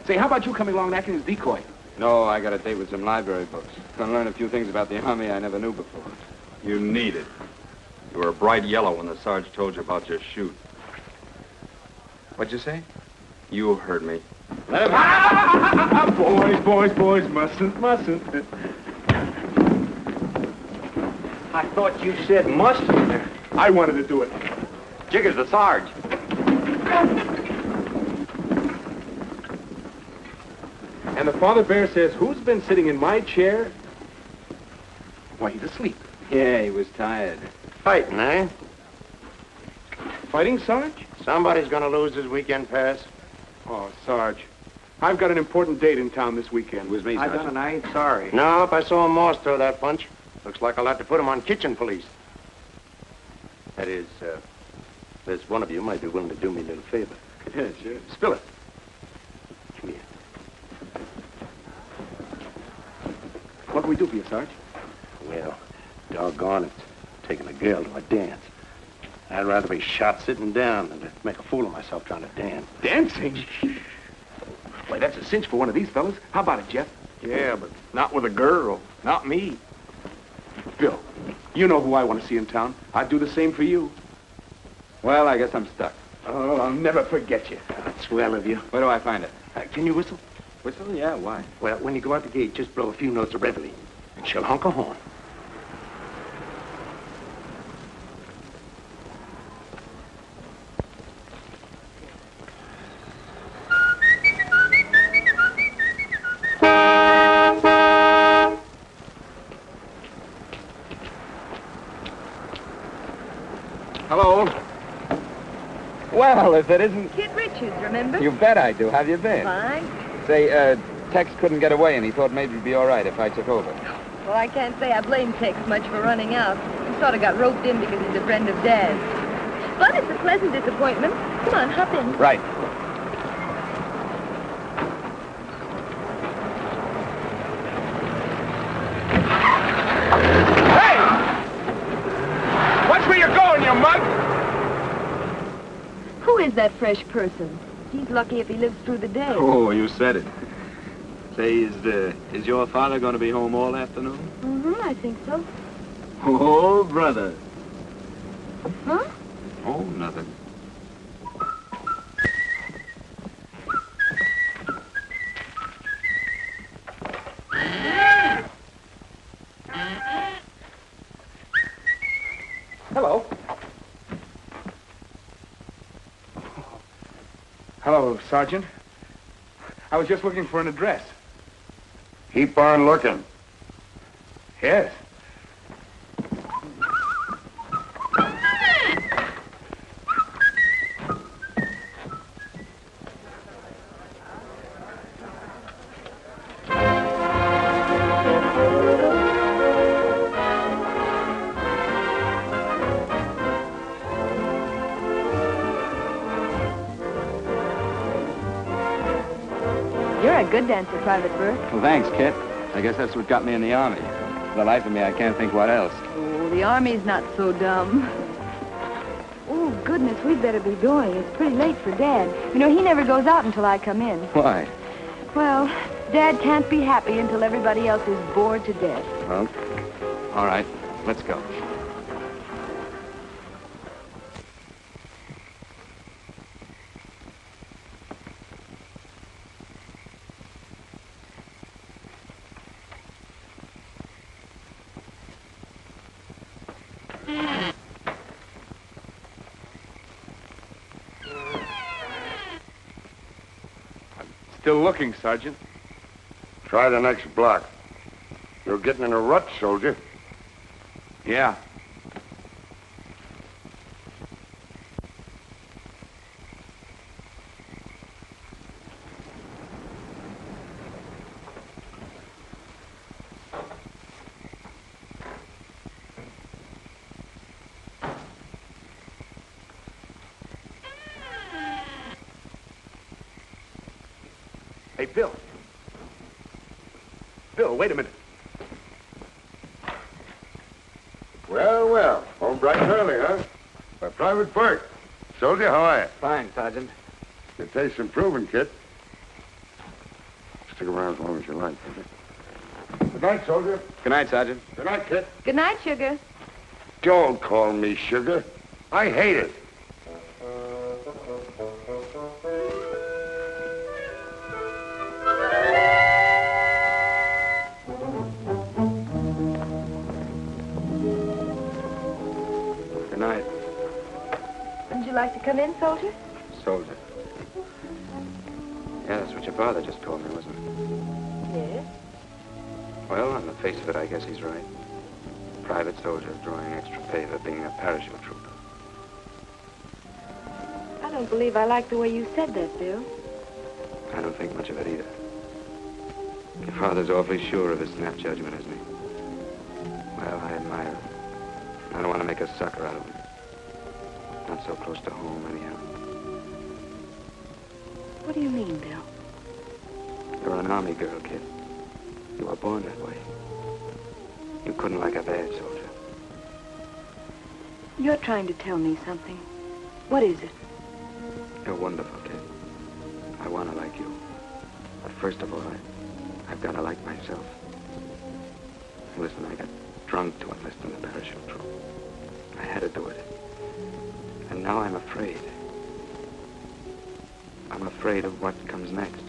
Say, how about you coming along and acting as decoy? No, I got a date with some library books. Gonna learn a few things about the Army I never knew before. You need it. You were bright yellow when the Sarge told you about your chute. What'd you say? You heard me. Let him... Boys, mustn't. I thought you said mustn't. I wanted to do it. Jigger's the Sarge. And the Father Bear says, who's been sitting in my chair? Why, he's asleep. Yeah, he was tired. Fighting, eh? Fighting, Sarge? Somebody's gonna lose his weekend pass. Oh, Sarge. I've got an important date in town this weekend. It was me, I Sergeant. done and I ain't sorry. No, if I saw Morse throw that punch, looks like I'll have to put him on kitchen police. That is, there's one of you might be willing to do me a little favor. Yeah, sure. Spill it. Come here. What can we do for you, Sarge? Well, doggone it, taking a girl to a dance. I'd rather be shot sitting down than to make a fool of myself trying to dance. Dancing? Why, that's a cinch for one of these fellas. How about it, Jeff? Yeah, but not with a girl. Not me. Bill, you know who I want to see in town. I'd do the same for you. Well, I guess I'm stuck. Oh, I'll never forget you. That's swell of you. Where do I find it? Can you whistle? Whistle? Yeah, why? Well, when you go out the gate, just blow a few notes of reveille, and she'll honk a horn. Hello. Well, if it isn't... Kid Richards, remember? You bet I do. How've you been? Fine. Say, Tex couldn't get away, and he thought maybe it'd be all right if I took over. Well, I can't say I blame Tex much for running out. He sort of got roped in because he's a friend of Dad's. But it's a pleasant disappointment. Come on, hop in. Right. Hey! Watch where you're going, you mug! Who is that fresh person? He's lucky if he lives through the day. Oh, you said it. Say, is your father going to be home all afternoon? Mm-hmm, I think so. Oh, brother. Huh? Oh, nothing. Hello. Hello, Sergeant. I was just looking for an address. Keep on looking. Yes. You're a good dancer, Private Bert. Well, thanks, Kit. I guess that's what got me in the Army. For the life of me, I can't think what else. Oh, the Army's not so dumb. Oh, goodness, we'd better be going. It's pretty late for Dad. You know, he never goes out until I come in. Why? Well, Dad can't be happy until everybody else is bored to death. Well, all right. Let's go. Still looking, Sergeant. Try the next block. You're getting in a rut, soldier. Yeah. Hey, Bill. Bill, wait a minute. Well, home bright and early, huh? By Private Burke. Soldier, how are you? Fine, Sergeant. Your taste's improving, kid. Stick around as long as you like. Good night, soldier. Good night, Sergeant. Good night, kid. Good night, Sugar. Don't call me Sugar. I hate it. Good night, Would you like to come in, soldier? soldier. Yeah, that's what your father just told me, wasn't it? Yes. Well, on the face of it, I guess he's right. Private soldier drawing extra pay for being a parachute trooper. I don't believe I like the way you said that, Bill. I don't think much of it either. Your father's awfully sure of his snap judgment, isn't he? Well, I admire him. I don't want to make a sucker out of him. Not so close to home, anyhow. What do you mean, Bill? You're an Army girl, kid. You were born that way. You couldn't like a bad soldier. You're trying to tell me something. What is it? You're wonderful, kid. I want to like you. But first of all, I've got to like myself. Listen, I got drunk to enlist in the parachute troop. I had to do it. And now I'm afraid. I'm afraid of what comes next.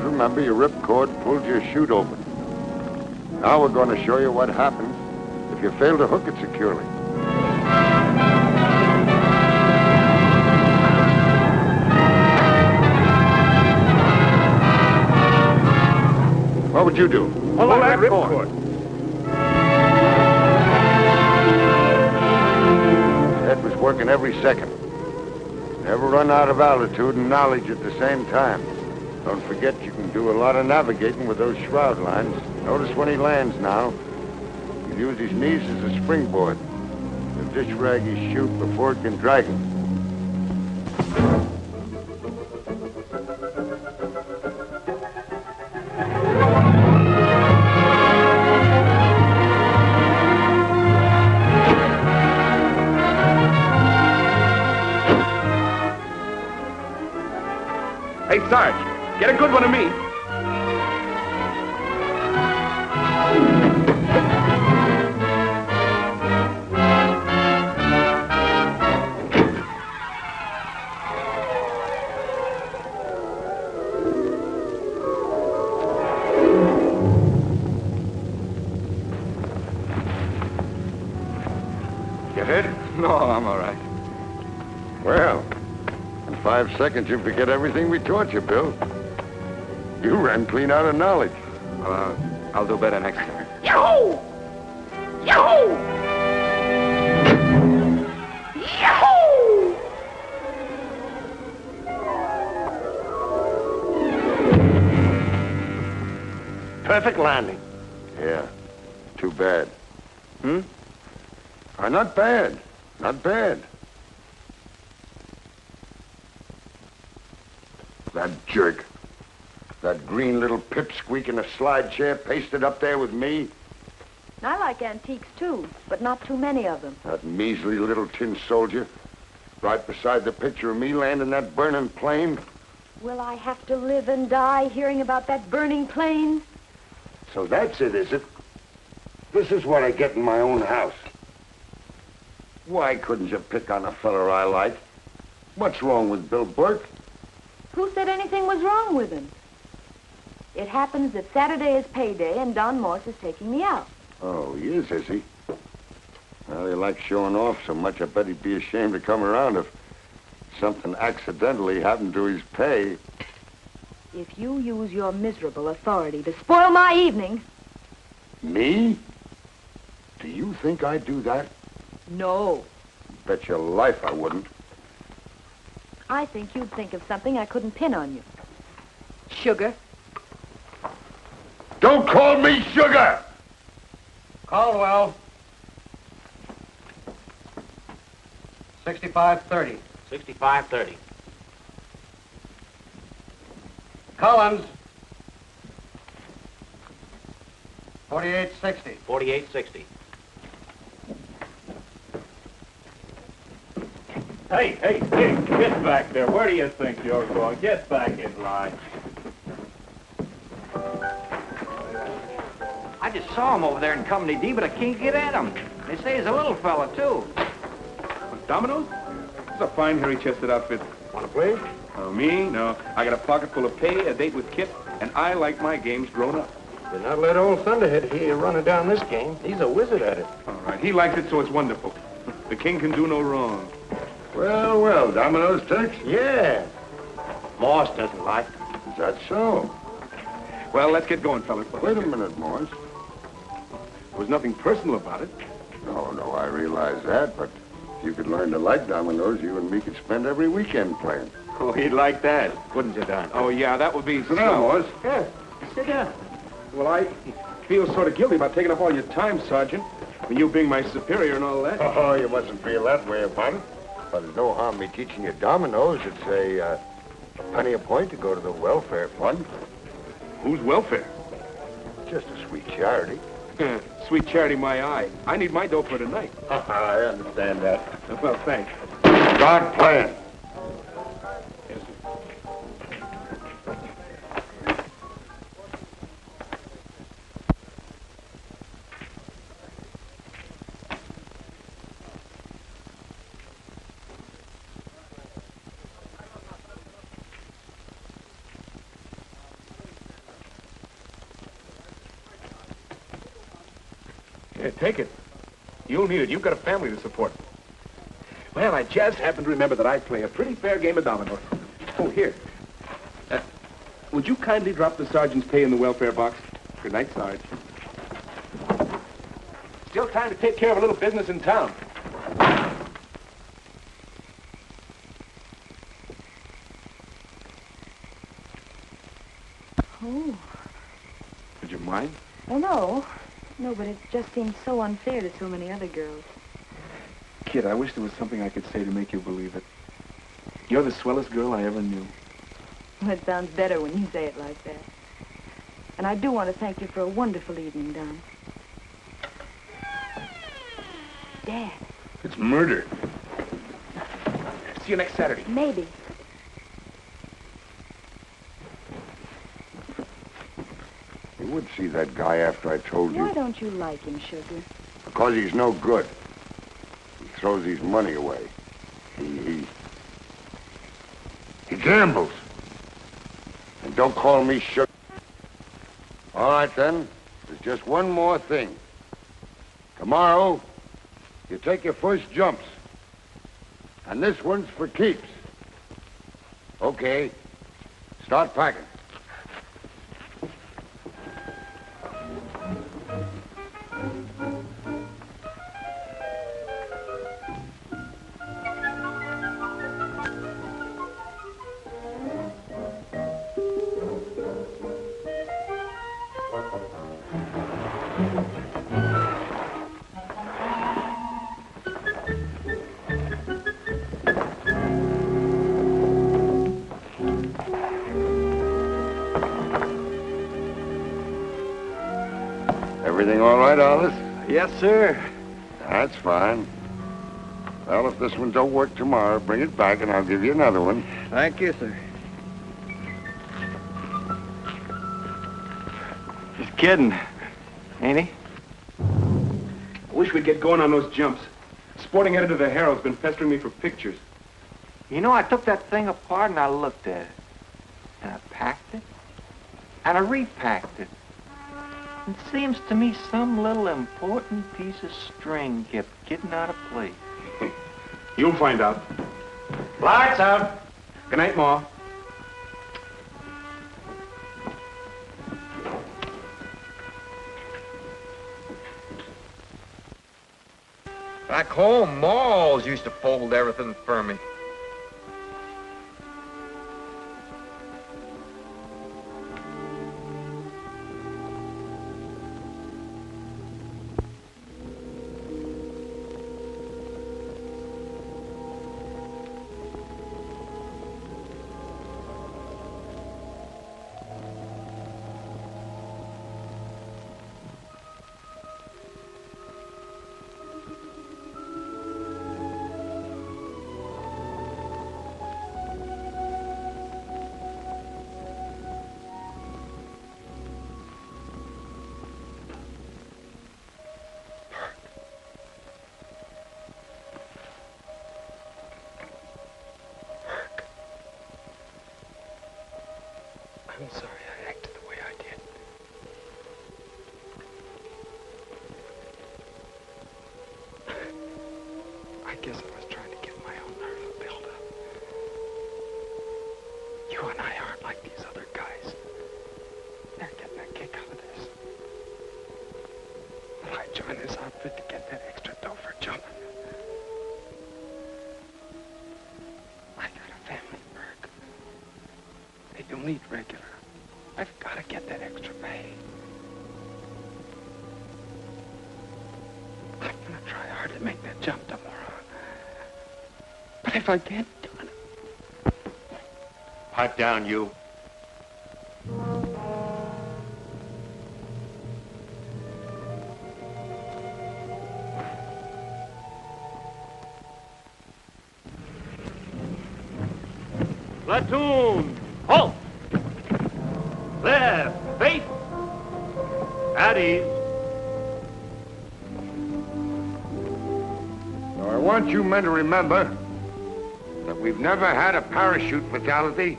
Remember, your ripcord pulled your chute open. Now we're going to show you what happens if you fail to hook it securely. What would you do? Pull that ripcord. His head was working every second. Never run out of altitude and knowledge at the same time. Don't forget you can do a lot of navigating with those shroud lines. Notice when he lands now, he'll use his knees as a springboard. He'll dish rag his chute before it can drag him. Hey, Sarge. Get a good one of me. You hit? No, I'm all right. Well, in 5 seconds you forget everything we taught you, Bill. You ran clean out of knowledge. Well, I'll do better next time. Yahoo! Yahoo! Yahoo! Perfect landing. Yeah. Too bad. Not bad. Not bad. That jerk. That green little pipsqueak in a slide chair pasted up there with me. I like antiques, too, but not too many of them. That measly little tin soldier. Right beside the picture of me landing that burning plane. Will I have to live and die hearing about that burning plane? So that's it, is it? This is what I get in my own house. Why couldn't you pick on a fella I like? What's wrong with Bill Burke? Who said anything was wrong with him? It happens that Saturday is payday and Don Morse is taking me out. Oh, he is he? Well, he likes showing off so much, I bet he'd be ashamed to come around if something accidentally happened to his pay. If you use your miserable authority to spoil my evening... Me? Do you think I'd do that? No. Bet your life I wouldn't. I think you'd think of something I couldn't pin on you. Sugar. Don't call me Sugar! Caldwell. 6530. 6530. Collins. 4860. 4860. Hey, get back there. Where do you think you're going? Get back in line. I just saw him over there in Company D, but I can't get at him. They say he's a little fella, too. Dominoes? It's a fine hairy-chested outfit. Want to play? Oh, me? No. I got a pocket full of pay, a date with Kip, and I like my games grown up. Do not let old Thunderhead hear you running down this game. He's a wizard at it. All right. He likes it, so it's wonderful. The king can do no wrong. Well, Domino's Tex? Yeah. Morse doesn't like it. Is that so? Well, let's get going, fellas. Wait a minute, Morse. There was nothing personal about it. No, I realize that, but if you could learn to like dominoes, you and me could spend every weekend playing. Oh, he'd like that, wouldn't you, Don? Oh, yeah, that would be... Sit down, Morse. Yeah, sit down. Well, I feel sort of guilty about taking up all your time, Sergeant. And you being my superior and all that. Oh, you mustn't feel that way about it. But there's no harm me teaching you dominoes. It's a penny a point to go to the welfare fund. Whose welfare? Just a sweet charity. Sweet charity, my eye. I need my dough for tonight. I understand that. Well, thanks. Start playing. Yes, sir. Yeah, take it. You'll need it. You've got a family to support. Well, I just happened to remember that I play a pretty fair game of dominoes. Oh, here. Would you kindly drop the sergeant's pay in the welfare box? Good night, Sarge. Still time to take care of a little business in town. Oh. Would you mind? Well, no. No, but it just seems so unfair to so many other girls. Kid, I wish there was something I could say to make you believe it. You're the swellest girl I ever knew. Well, it sounds better when you say it like that. And I do want to thank you for a wonderful evening, Don. Dad. It's murder. See you next Saturday. Maybe. You would see that guy after I told you. Why don't you like him, Sugar? Because he's no good. He throws his money away. He gambles. And don't call me Sugar. All right, then. There's just one more thing. Tomorrow, you take your first jumps. And this one's for keeps. Okay. Start packing. Everything all right, Alice? Yes, sir. That's fine. Well, if this one don't work tomorrow, bring it back and I'll give you another one. Thank you, sir. He's kidding, ain't he? I wish we'd get going on those jumps. Sporting editor of the Herald's been pestering me for pictures. You know, I took that thing apart and I looked at it. And I packed it. And I repacked it. It seems to me some little important piece of string kept getting out of place. You'll find out. Lights out. Good night, Ma. Back home, Ma always used to fold everything for me. I'm sorry I acted the way I did. I guess I was trying to give my own nerve a build-up. You and I aren't like these other guys. They're getting a kick out of this. But I joined this outfit to get that extra dough for jumping. I got a family, Burke. They don't eat regular. I've got to get that extra pay. I'm going to try hard to make that jump tomorrow. But if I can't do it... Pipe down, you. Platoon, halt! Left, face! At ease. Now, I want you men to remember that we've never had a parachute fatality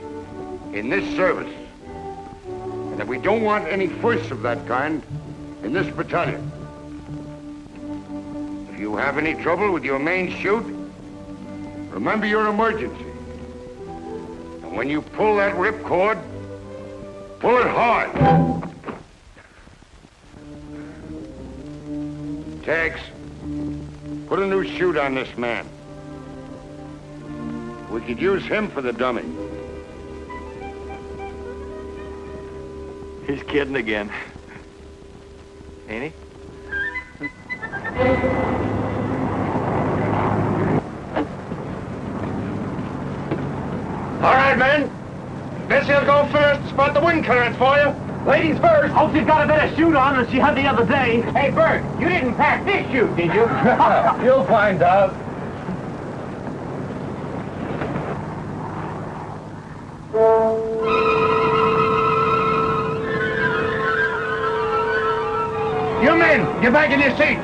in this service, and that we don't want any firsts of that kind in this battalion. If you have any trouble with your main chute, remember your emergency. And when you pull that ripcord, pull it hard. Tex, put a new chute on this man. We could use him for the dummy. He's kidding again. Ain't he? All right, men. Bessie'll go first. Spot the wind current for you. Ladies first. Hope she's got a better chute on than she had the other day. Hey, Bert, you didn't pack this chute, did you? You'll find out. You men, get back in your seat.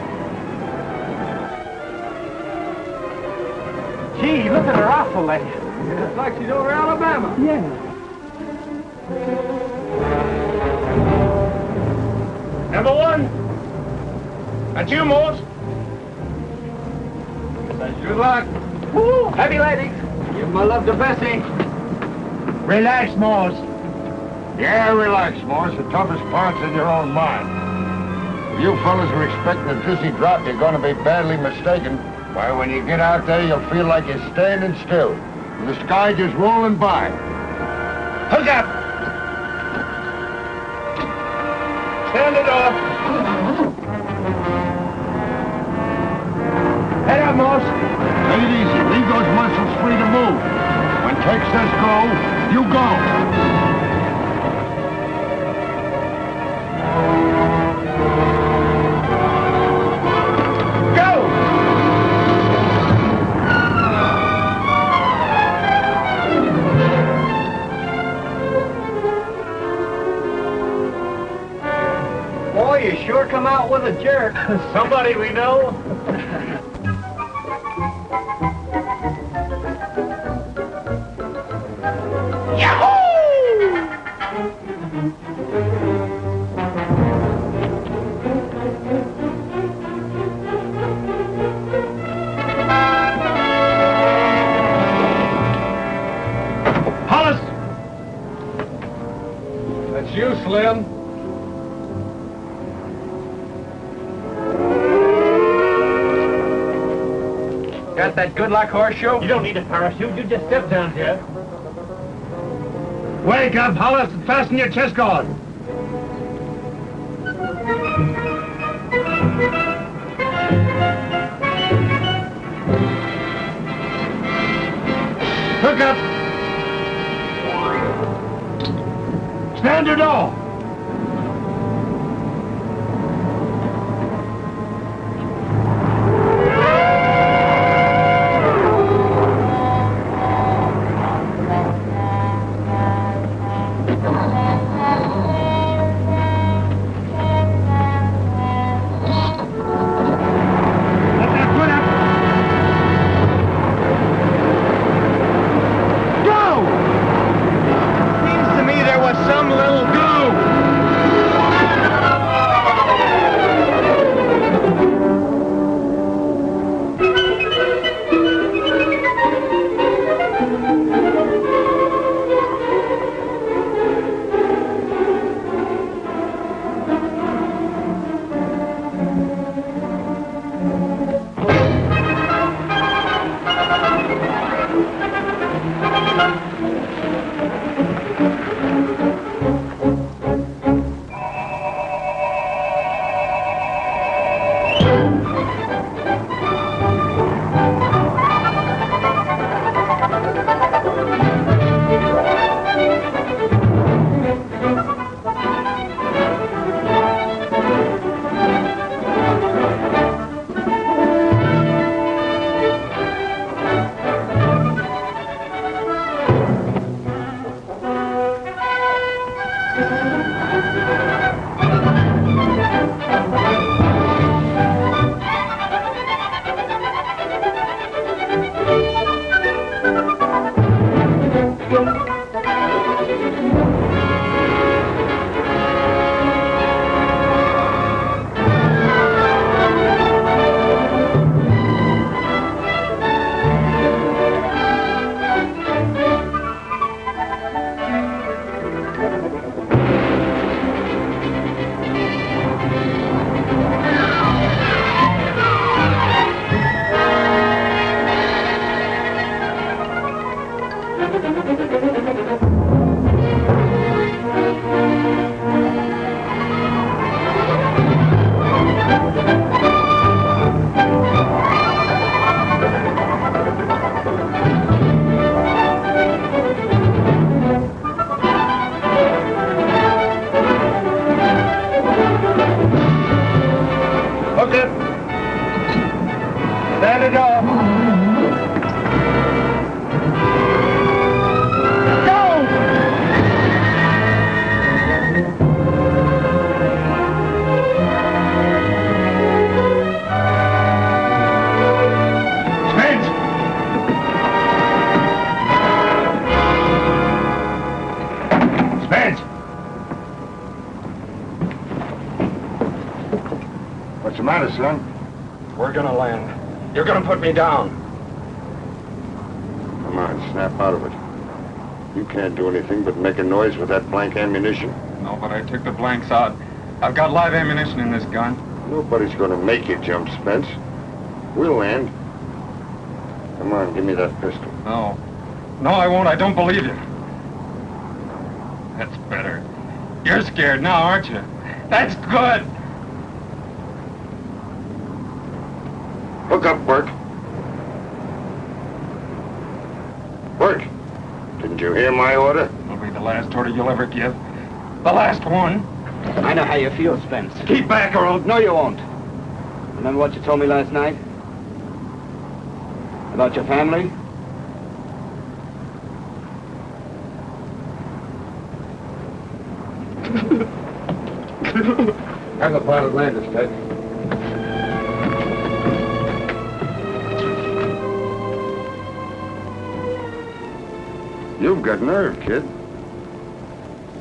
Gee, look at her awful lady. Looks like she's over Alabama. Yeah. Number one. That's you, Morse. Good luck. Woo! Heavy ladies. Give my love to Bessie. Relax, Morse. Yeah, relax, Morse. The toughest part's in your own mind. If you fellas are expecting a dizzy drop, you're going to be badly mistaken. Why, when you get out there, you'll feel like you're standing still. And the sky just rolling by. Hook up. Stand it off. Hollis, take it easy. Leave those muscles free to move. When Tex says go, you go. You sure come out with a jerk. Somebody we know? Hollis! That's you, Slim. Got that good luck horseshoe? You don't need a parachute. You just step down here. Wake up, Hollis, and fasten your chest guard. Hook up. Stand your door. What's the matter, son? We're gonna land. You're gonna put me down. Come on, snap out of it. You can't do anything but make a noise with that blank ammunition. No, but I took the blanks out. I've got live ammunition in this gun. Nobody's gonna make you jump, Spence. We'll land. Come on, give me that pistol. No. No, I won't. I don't believe you. That's better. You're scared now, aren't you? That's good. Hook up, Burke. Bert, didn't you hear my order? It'll be the last order you'll ever give. The last one. I know how you feel, Spence. Keep back or I'll... No, you won't. Remember what you told me last night? About your family? Have the pilot land us, Ted. You've got nerve, kid.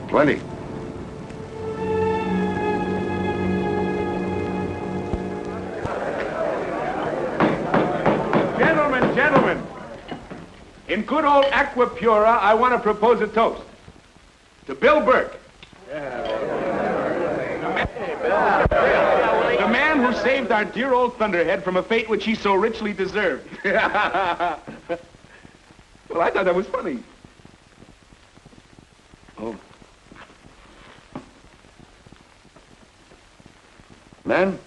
Plenty. Gentlemen, in good old Aqua Pura, I want to propose a toast. To Bill Burke. The man who saved our dear old Thunderhead from a fate which he so richly deserved. Well, I thought that was funny. Oh. Men,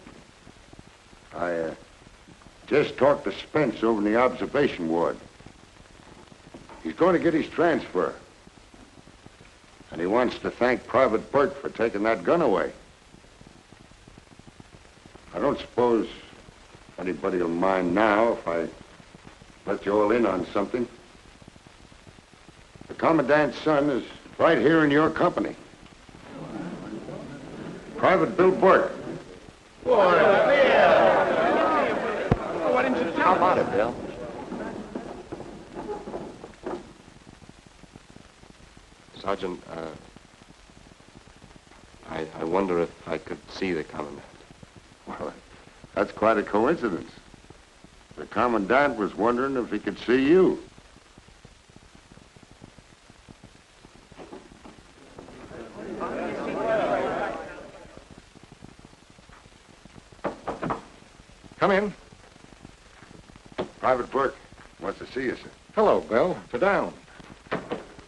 I just talked to Spence over in the observation ward. He's going to get his transfer. And he wants to thank Private Burke for taking that gun away. I don't suppose anybody will mind now if I let you all in on something. The Commandant's son is right here in your company. Private Bill Burke. Why didn't you tell me? How about it, Bill? Sergeant, I wonder if I could see the Commandant. Well, that's quite a coincidence. The Commandant was wondering if he could see you. Come in. Private Burke wants to see you, sir. Hello, Bill. Sit down.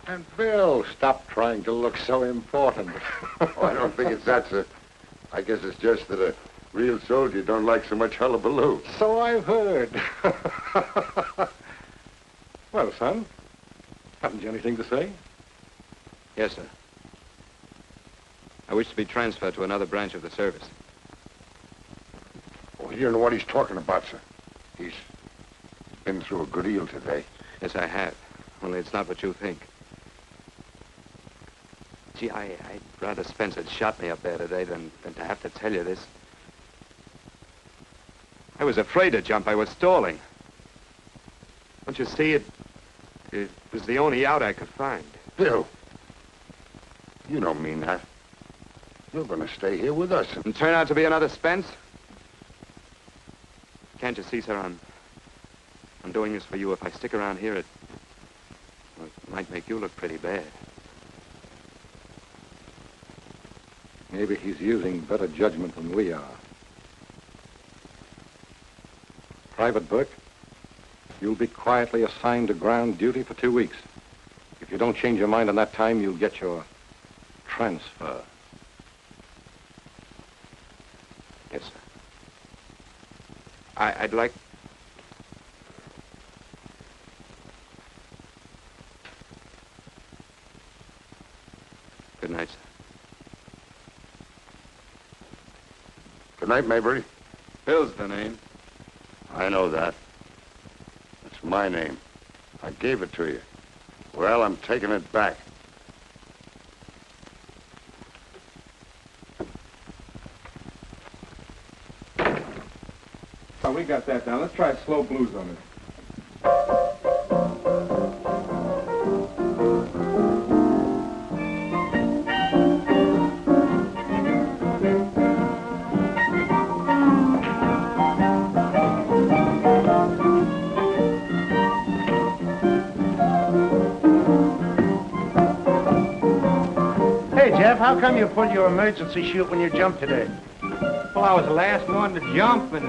And Bill, stop trying to look so important. Oh, I don't think it's that, sir. I guess it's just that a real soldier don't like so much hullabaloo. So I've heard. Well, son, haven't you anything to say? Yes, sir. I wish to be transferred to another branch of the service. Well, you don't know what he's talking about, sir. He's been through a good deal today. Yes, I have. Only it's not what you think. Gee, I'd rather Spence had shot me up there today than to have to tell you this. I was afraid to jump. I was stalling. Don't you see, it was the only out I could find. Bill, you don't mean that. You're going to stay here with us. And turn out to be another Spence? Can't you see, sir, I'm doing this for you. If I stick around here, it might make you look pretty bad. Maybe he's using better judgment than we are. Private Burke, you'll be quietly assigned to ground duty for 2 weeks. If you don't change your mind in that time, you'll get your transfer. Yes, sir. I'd like... Good night, sir. Good night, Maybury. Bill's the name. I know that. It's my name. I gave it to you. Well, I'm taking it back. Oh, we got that down. Let's try slow blues on it. Hey, Jeff, how come you pulled your emergency chute when you jumped today? Well, I was the last one to jump, and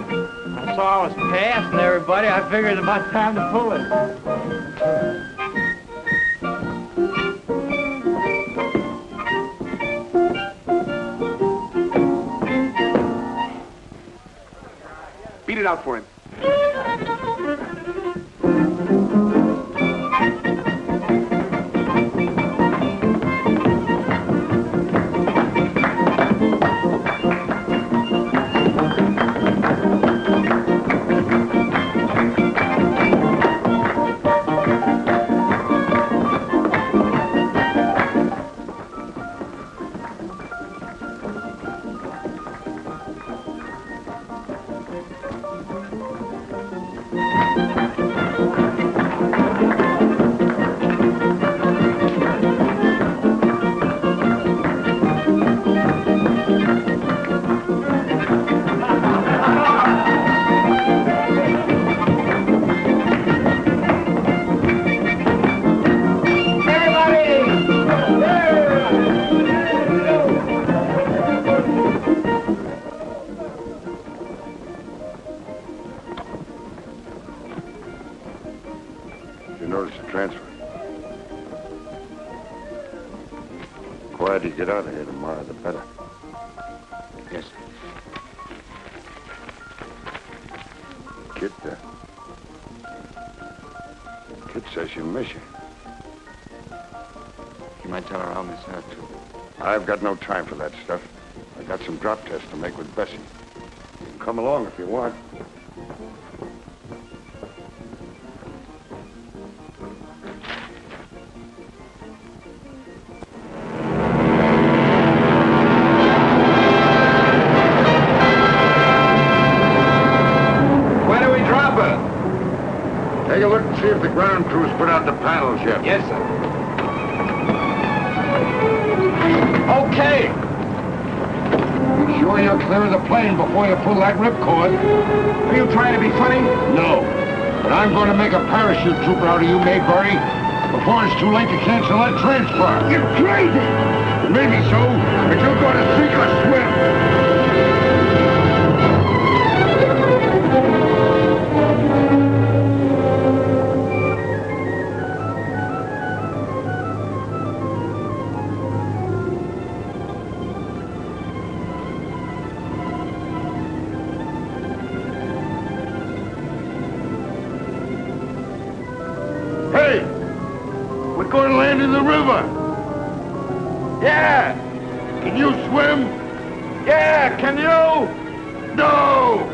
I saw I was passing everybody. I figured it was about time to pull it. Beat it out for him. get out of here tomorrow, the better. Yes, sir. Kid says you miss her. You might tell her I'll miss her, too. I've got no time for that stuff. I got some drop tests to make with Bessie. You can come along if you want. When do we drop her? Take a look and see if the ground crew's put out the panels yet. Yes, sir. Okay. You sure you're clear of the plane before you pull that ripcord? Are you trying to be funny? No. But I'm going to make a parachute trooper out of you, Mayberry, before it's too late to cancel that transfer. You're crazy! Maybe so, but you're going to sink or swim. We're going to land in the river. Yeah. Can you swim? Yeah, can you? No!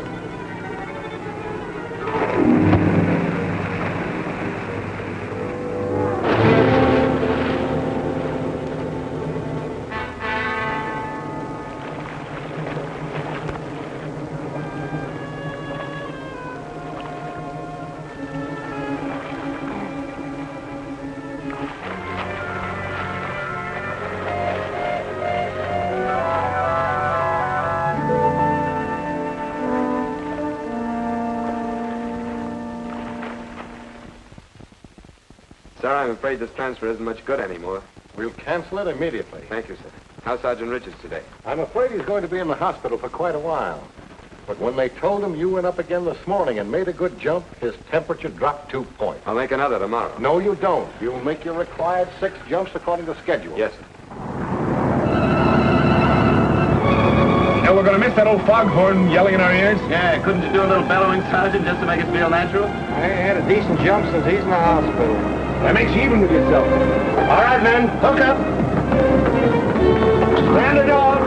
Sir, I'm afraid this transfer isn't much good anymore. We'll cancel it immediately. Thank you, sir. How's Sergeant Richards today? I'm afraid he's going to be in the hospital for quite a while. But when they told him you went up again this morning and made a good jump, his temperature dropped 2 points. I'll make another tomorrow. No, you don't. You'll make your required 6 jumps according to schedule. Yes, sir. You know, we're going to miss that old foghorn yelling in our ears. Yeah, couldn't you do a little bellowing, Sergeant, just to make it feel natural? I ain't had a decent jump since he's in the hospital. That makes you even with yourself. All right, men, hook up. Stand it off.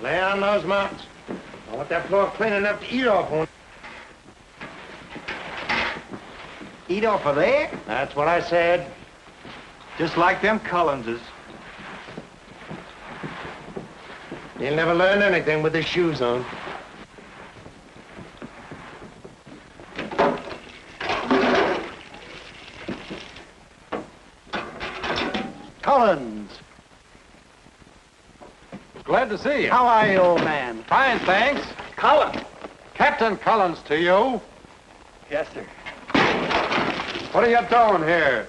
Lay on those mountains. I want that floor clean enough to eat off on. Eat off of there? That's what I said. Just like them Collinses. You'll never learn anything with the shoes on. Collins. Glad to see you. How are you, old man? Fine, thanks. Collins. Captain Collins to you. Yes, sir. What are you doing here?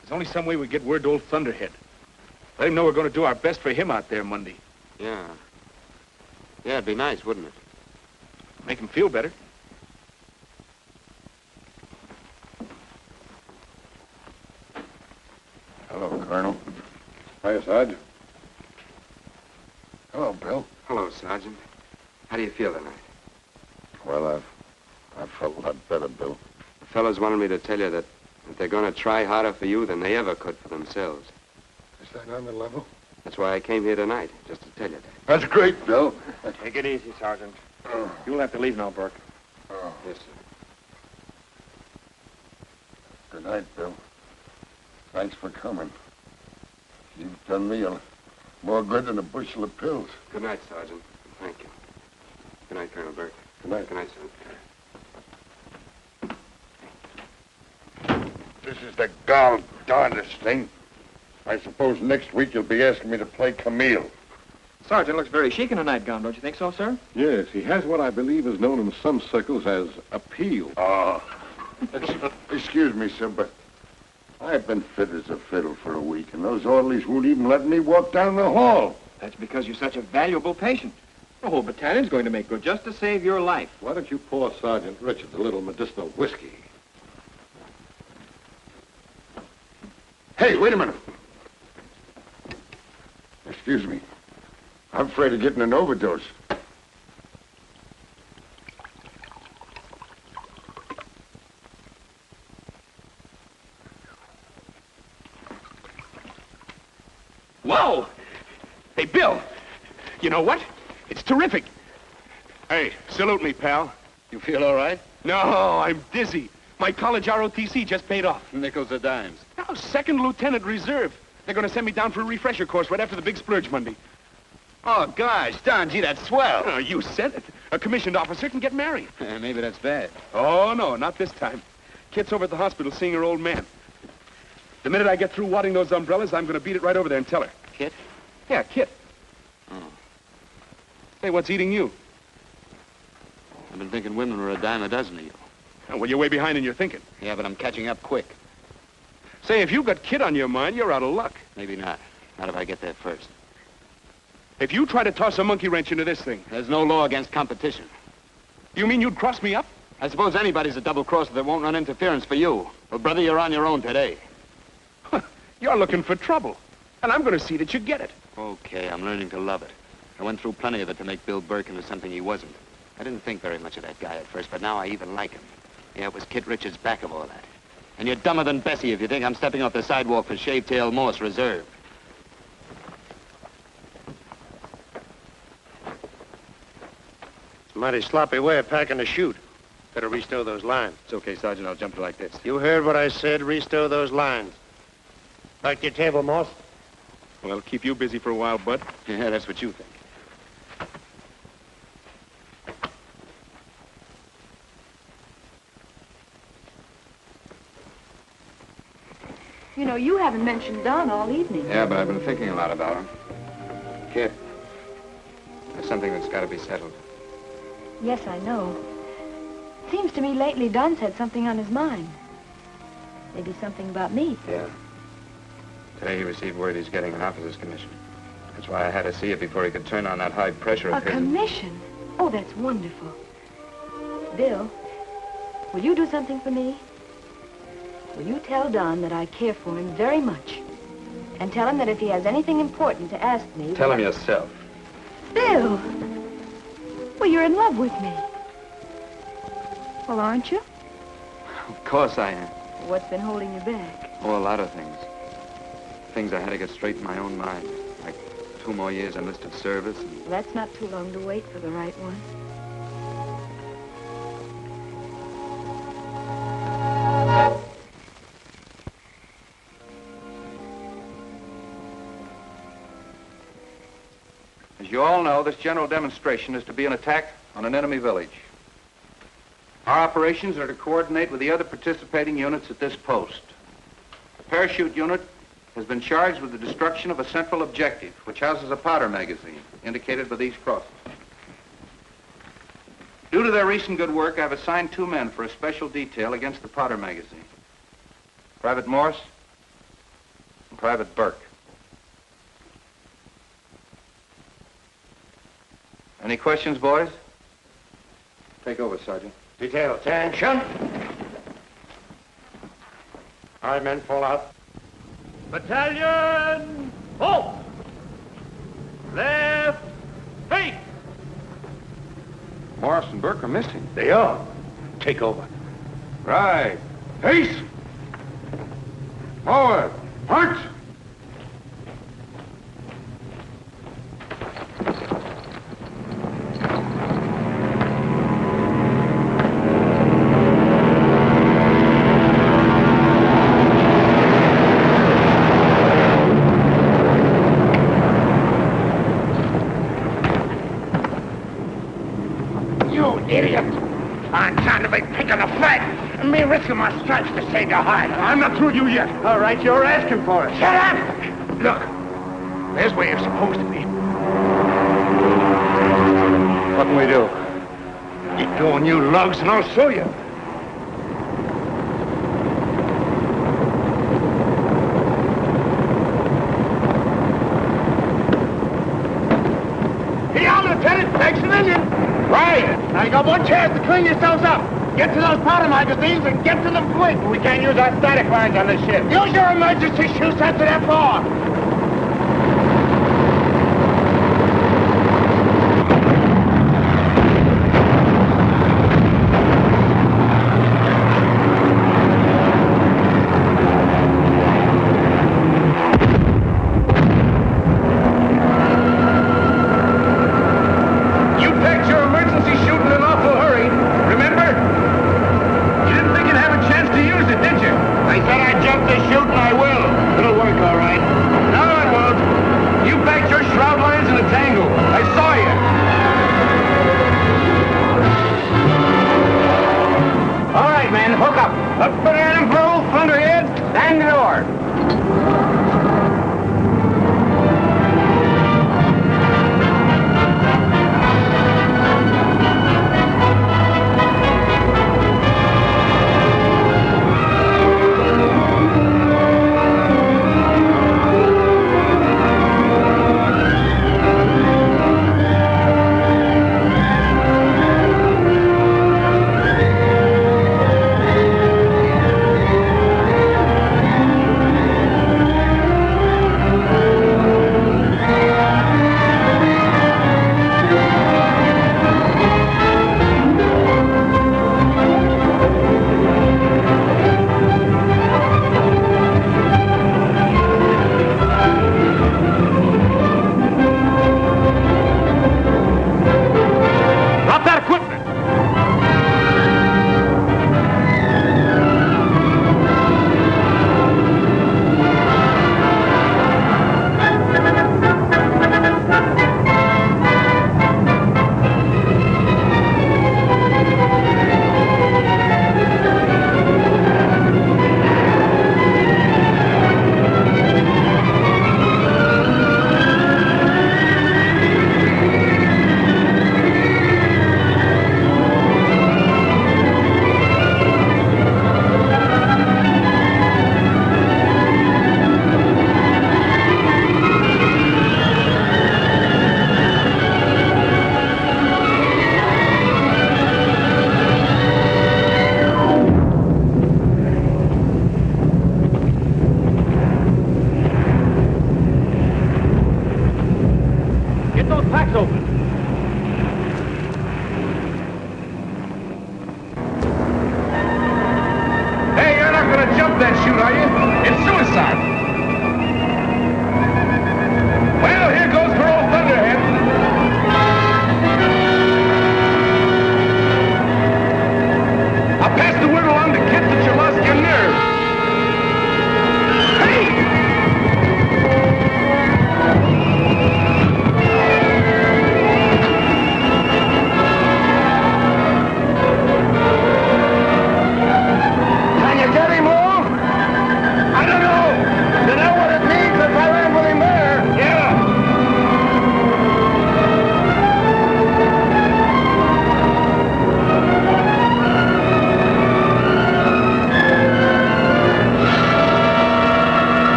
There's only some way we get word to old Thunderhead. Let him know we're going to do our best for him out there Monday. Yeah. Yeah, it'd be nice, wouldn't it? Make him feel better. Hello, Colonel. Hiya, Sarge. Hello, Bill. Hello, Sergeant. How do you feel tonight? Well, I've felt a lot better, Bill. The fellows wanted me to tell you that they're going to try harder for you than they ever could for themselves. Is that on the level? That's why I came here tonight, just to tell you that. That's great, Bill. Take it easy, Sergeant. You'll have to leave now, Burke. Yes, sir. Good night, Bill. Thanks for coming. You've done me more good than a bushel of pills. Good night, Sergeant. Thank you. Good night, Colonel Burke. Good night. Good night, sir. This is the gall darndest thing. I suppose next week you'll be asking me to play Camille. Sergeant looks very chic in a nightgown, don't you think so, sir? Yes, he has what I believe is known in some circles as appeal. Oh. Excuse me, sir, but I've been fit as a fiddle for a week, and those orderlies won't even let me walk down the hall. That's because you're such a valuable patient. The whole battalion's going to make good just to save your life. Why don't you pour Sergeant Richards a little medicinal whiskey? Hey, wait a minute. Excuse me. I'm afraid of getting an overdose. Whoa! Hey, Bill, you know what? It's terrific. Hey, salute me, pal. You feel all right? No, I'm dizzy. My college ROTC just paid off. Nickels or dimes? Now, second lieutenant reserve. They're going to send me down for a refresher course right after the big splurge Monday. Oh, gosh, Don, gee, that's swell. Oh, you said it. A commissioned officer can get married. Maybe that's bad. Oh, no, not this time. Kit's over at the hospital seeing her old man. The minute I get through wadding those umbrellas, I'm going to beat it right over there and tell her. Kit? Yeah, Kit. Oh. Hey, what's eating you? I've been thinking women were a dime a dozen of you. Oh, well, you're way behind in your thinking. Yeah, but I'm catching up quick. Say, if you've got Kit on your mind, you're out of luck. Maybe not. Not if I get there first. If you try to toss a monkey wrench into this thing... There's no law against competition. You mean you'd cross me up? I suppose anybody's a double-crosser that won't run interference for you. Well, brother, you're on your own today. You're looking for trouble. And I'm going to see that you get it. Okay, I'm learning to love it. I went through plenty of it to make Bill Burke into something he wasn't. I didn't think very much of that guy at first, but now I even like him. Yeah, it was Kit Richards back of all that. And you're dumber than Bessie if you think I'm stepping off the sidewalk for Shavetail Morse Reserve. It's a mighty sloppy way of packing a chute. Better restow those lines. It's okay, Sergeant. I'll jump like this. You heard what I said. Restow those lines. Back to your table, Moss. Well, it'll keep you busy for a while, Bud. Yeah, that's what you think. You know, you haven't mentioned Don all evening. Yeah, but I've been thinking a lot about him. Kid, there's something that's got to be settled. Yes, I know. Seems to me lately Don's had something on his mind. Maybe something about me. Yeah. Today he received word he's getting an officer's commission. That's why I had to see it before he could turn on that high pressure A of his. commission? Oh, that's wonderful. Bill, will you do something for me? Will you tell Don that I care for him very much? And tell him that if he has anything important to ask me... Tell him yourself. Bill! Well, you're in love with me. Well, aren't you? Of course I am. What's been holding you back? Oh, a lot of things. Things I had to get straight in my own mind. Like 2 more years enlisted service. And... Well, that's not too long to wait for the right one. As you all know, this general demonstration is to be an attack on an enemy village. Our operations are to coordinate with the other participating units at this post. The parachute unit has been charged with the destruction of a central objective, which houses a powder magazine, indicated by these crosses. Due to their recent good work, I've assigned 2 men for a special detail against the powder magazine. Private Morse and Private Burke. Any questions, boys? Take over, Sergeant. Detail, attention. All right, men, fall out. Battalion, halt! Left, feet! Morris and Burke are missing. They are. Take over. Right. Haste! Forward! March! I'm trying to be picking a fight, and me risking my stripes to save your hide. I'm not through with you yet. All right, you're asking for it. Shut up! Look, there's where you're supposed to be. What can we do? Keep doing you lugs, and I'll show you. Lieutenant, take civilian. Right. Now you got one chance to clean yourselves up. Get to those powder magazines and get to them quick. We can't use our static lines on this ship. Use your emergency chutes after that far.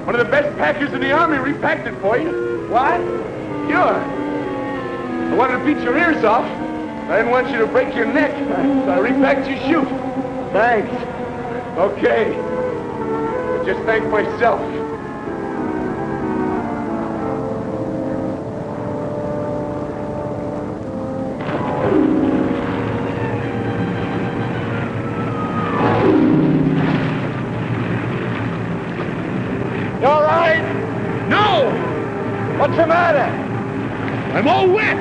One of the best packers in the Army repacked it for you. What? Sure. I wanted to beat your ears off. I didn't want you to break your neck, so I repacked your chute. Thanks. Okay. I just thank myself. You all right? No! What's the matter? I'm all wet!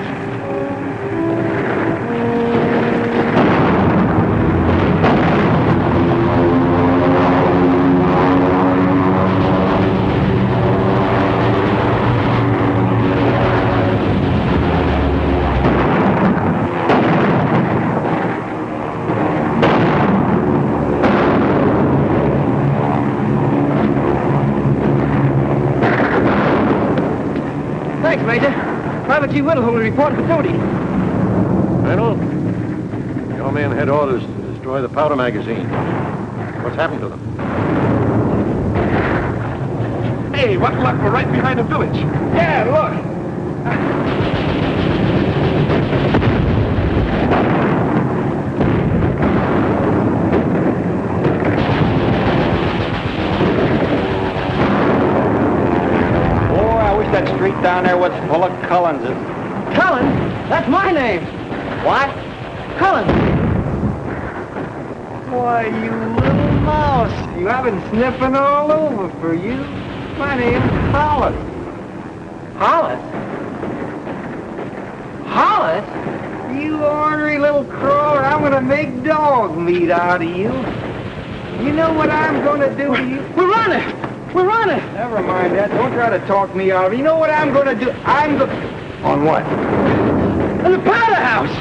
Thanks, Major. Private G. Whittle will report for duty. Colonel, your men had orders to destroy the powder magazine. What's happened to them? Hey, what luck, we're right behind the village. Yeah, look. That street down there was full of Cullenses. Cullen? That's my name. What? Cullen. Why, you little mouse. You have been sniffing all over for you. My name's Hollis. Hollis? Hollis? You ornery little crow, I'm gonna make dog meat out of you. You know what I'm gonna do to you? We're running! We're running! Never mind that. Don't try to talk me out of it. You know what I'm going to do? On what? In the powder house!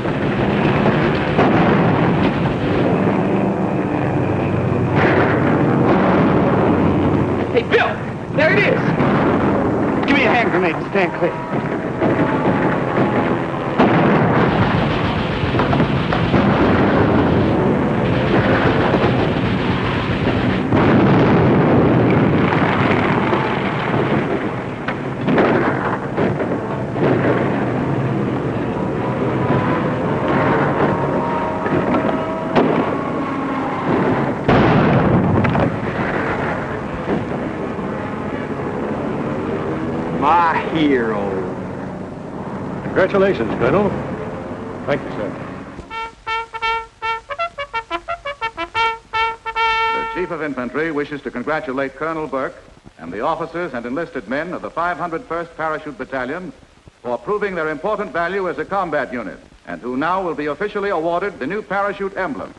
Hey, Bill! There it is! Give me a hand grenade and stand clear. My hero. Congratulations, Colonel. Thank you, sir. The Chief of Infantry wishes to congratulate Colonel Burke and the officers and enlisted men of the 501st Parachute Battalion for proving their important value as a combat unit, and who now will be officially awarded the new parachute emblem.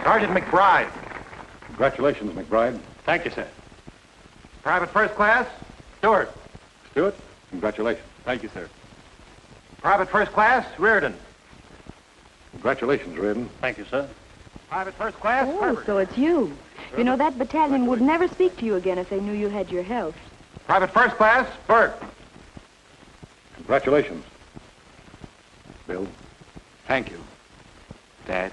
Sergeant McBride. Congratulations, McBride. Thank you, sir. Private First Class, Stewart. Stewart, congratulations. Thank you, sir. Private First Class, Reardon. Congratulations, Reardon. Thank you, sir. Private First Class, Oh, Herbert. so it's you. You know, that battalion would never speak to you again if they knew you had your health. Private First Class, Burke. Congratulations. Bill. Thank you, Dad.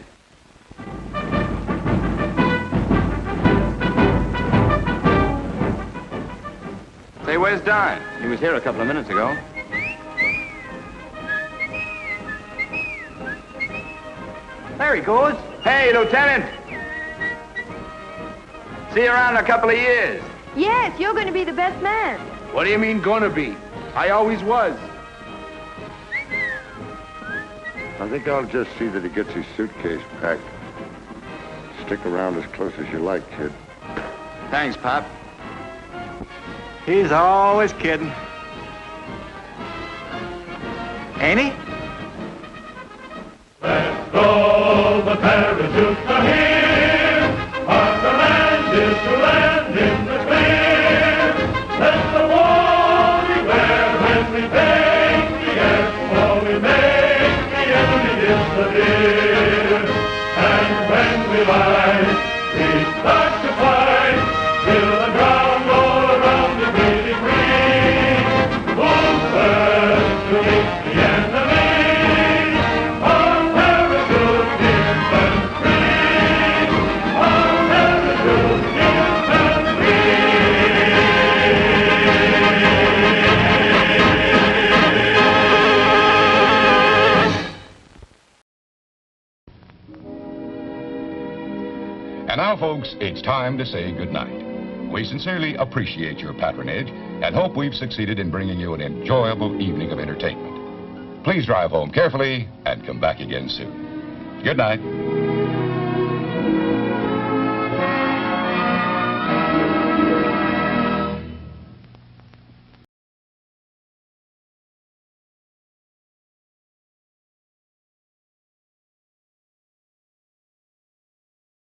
Say, where's Don? He was here a couple of minutes ago. There he goes. Hey, Lieutenant! See you around in a couple of years. Yes, you're going to be the best man. What do you mean, gonna be? I always was. I think I'll just see that he gets his suitcase packed. Stick around as close as you like, kid. Thanks, Pop. He's always kidding. Ain't he? Let's go, the parachutes are here. Our command is to land in the clear. Let the wall beware when we take the air, for we make the enemy disappear. And when we rise, we start to fight till the ground all around is really free. Who's first to meet the enemy? Our parachute infantry. And now, folks, it's time to say goodnight. We sincerely appreciate your patronage and hope we've succeeded in bringing you an enjoyable evening of entertainment. Please drive home carefully and come back again soon. Good night.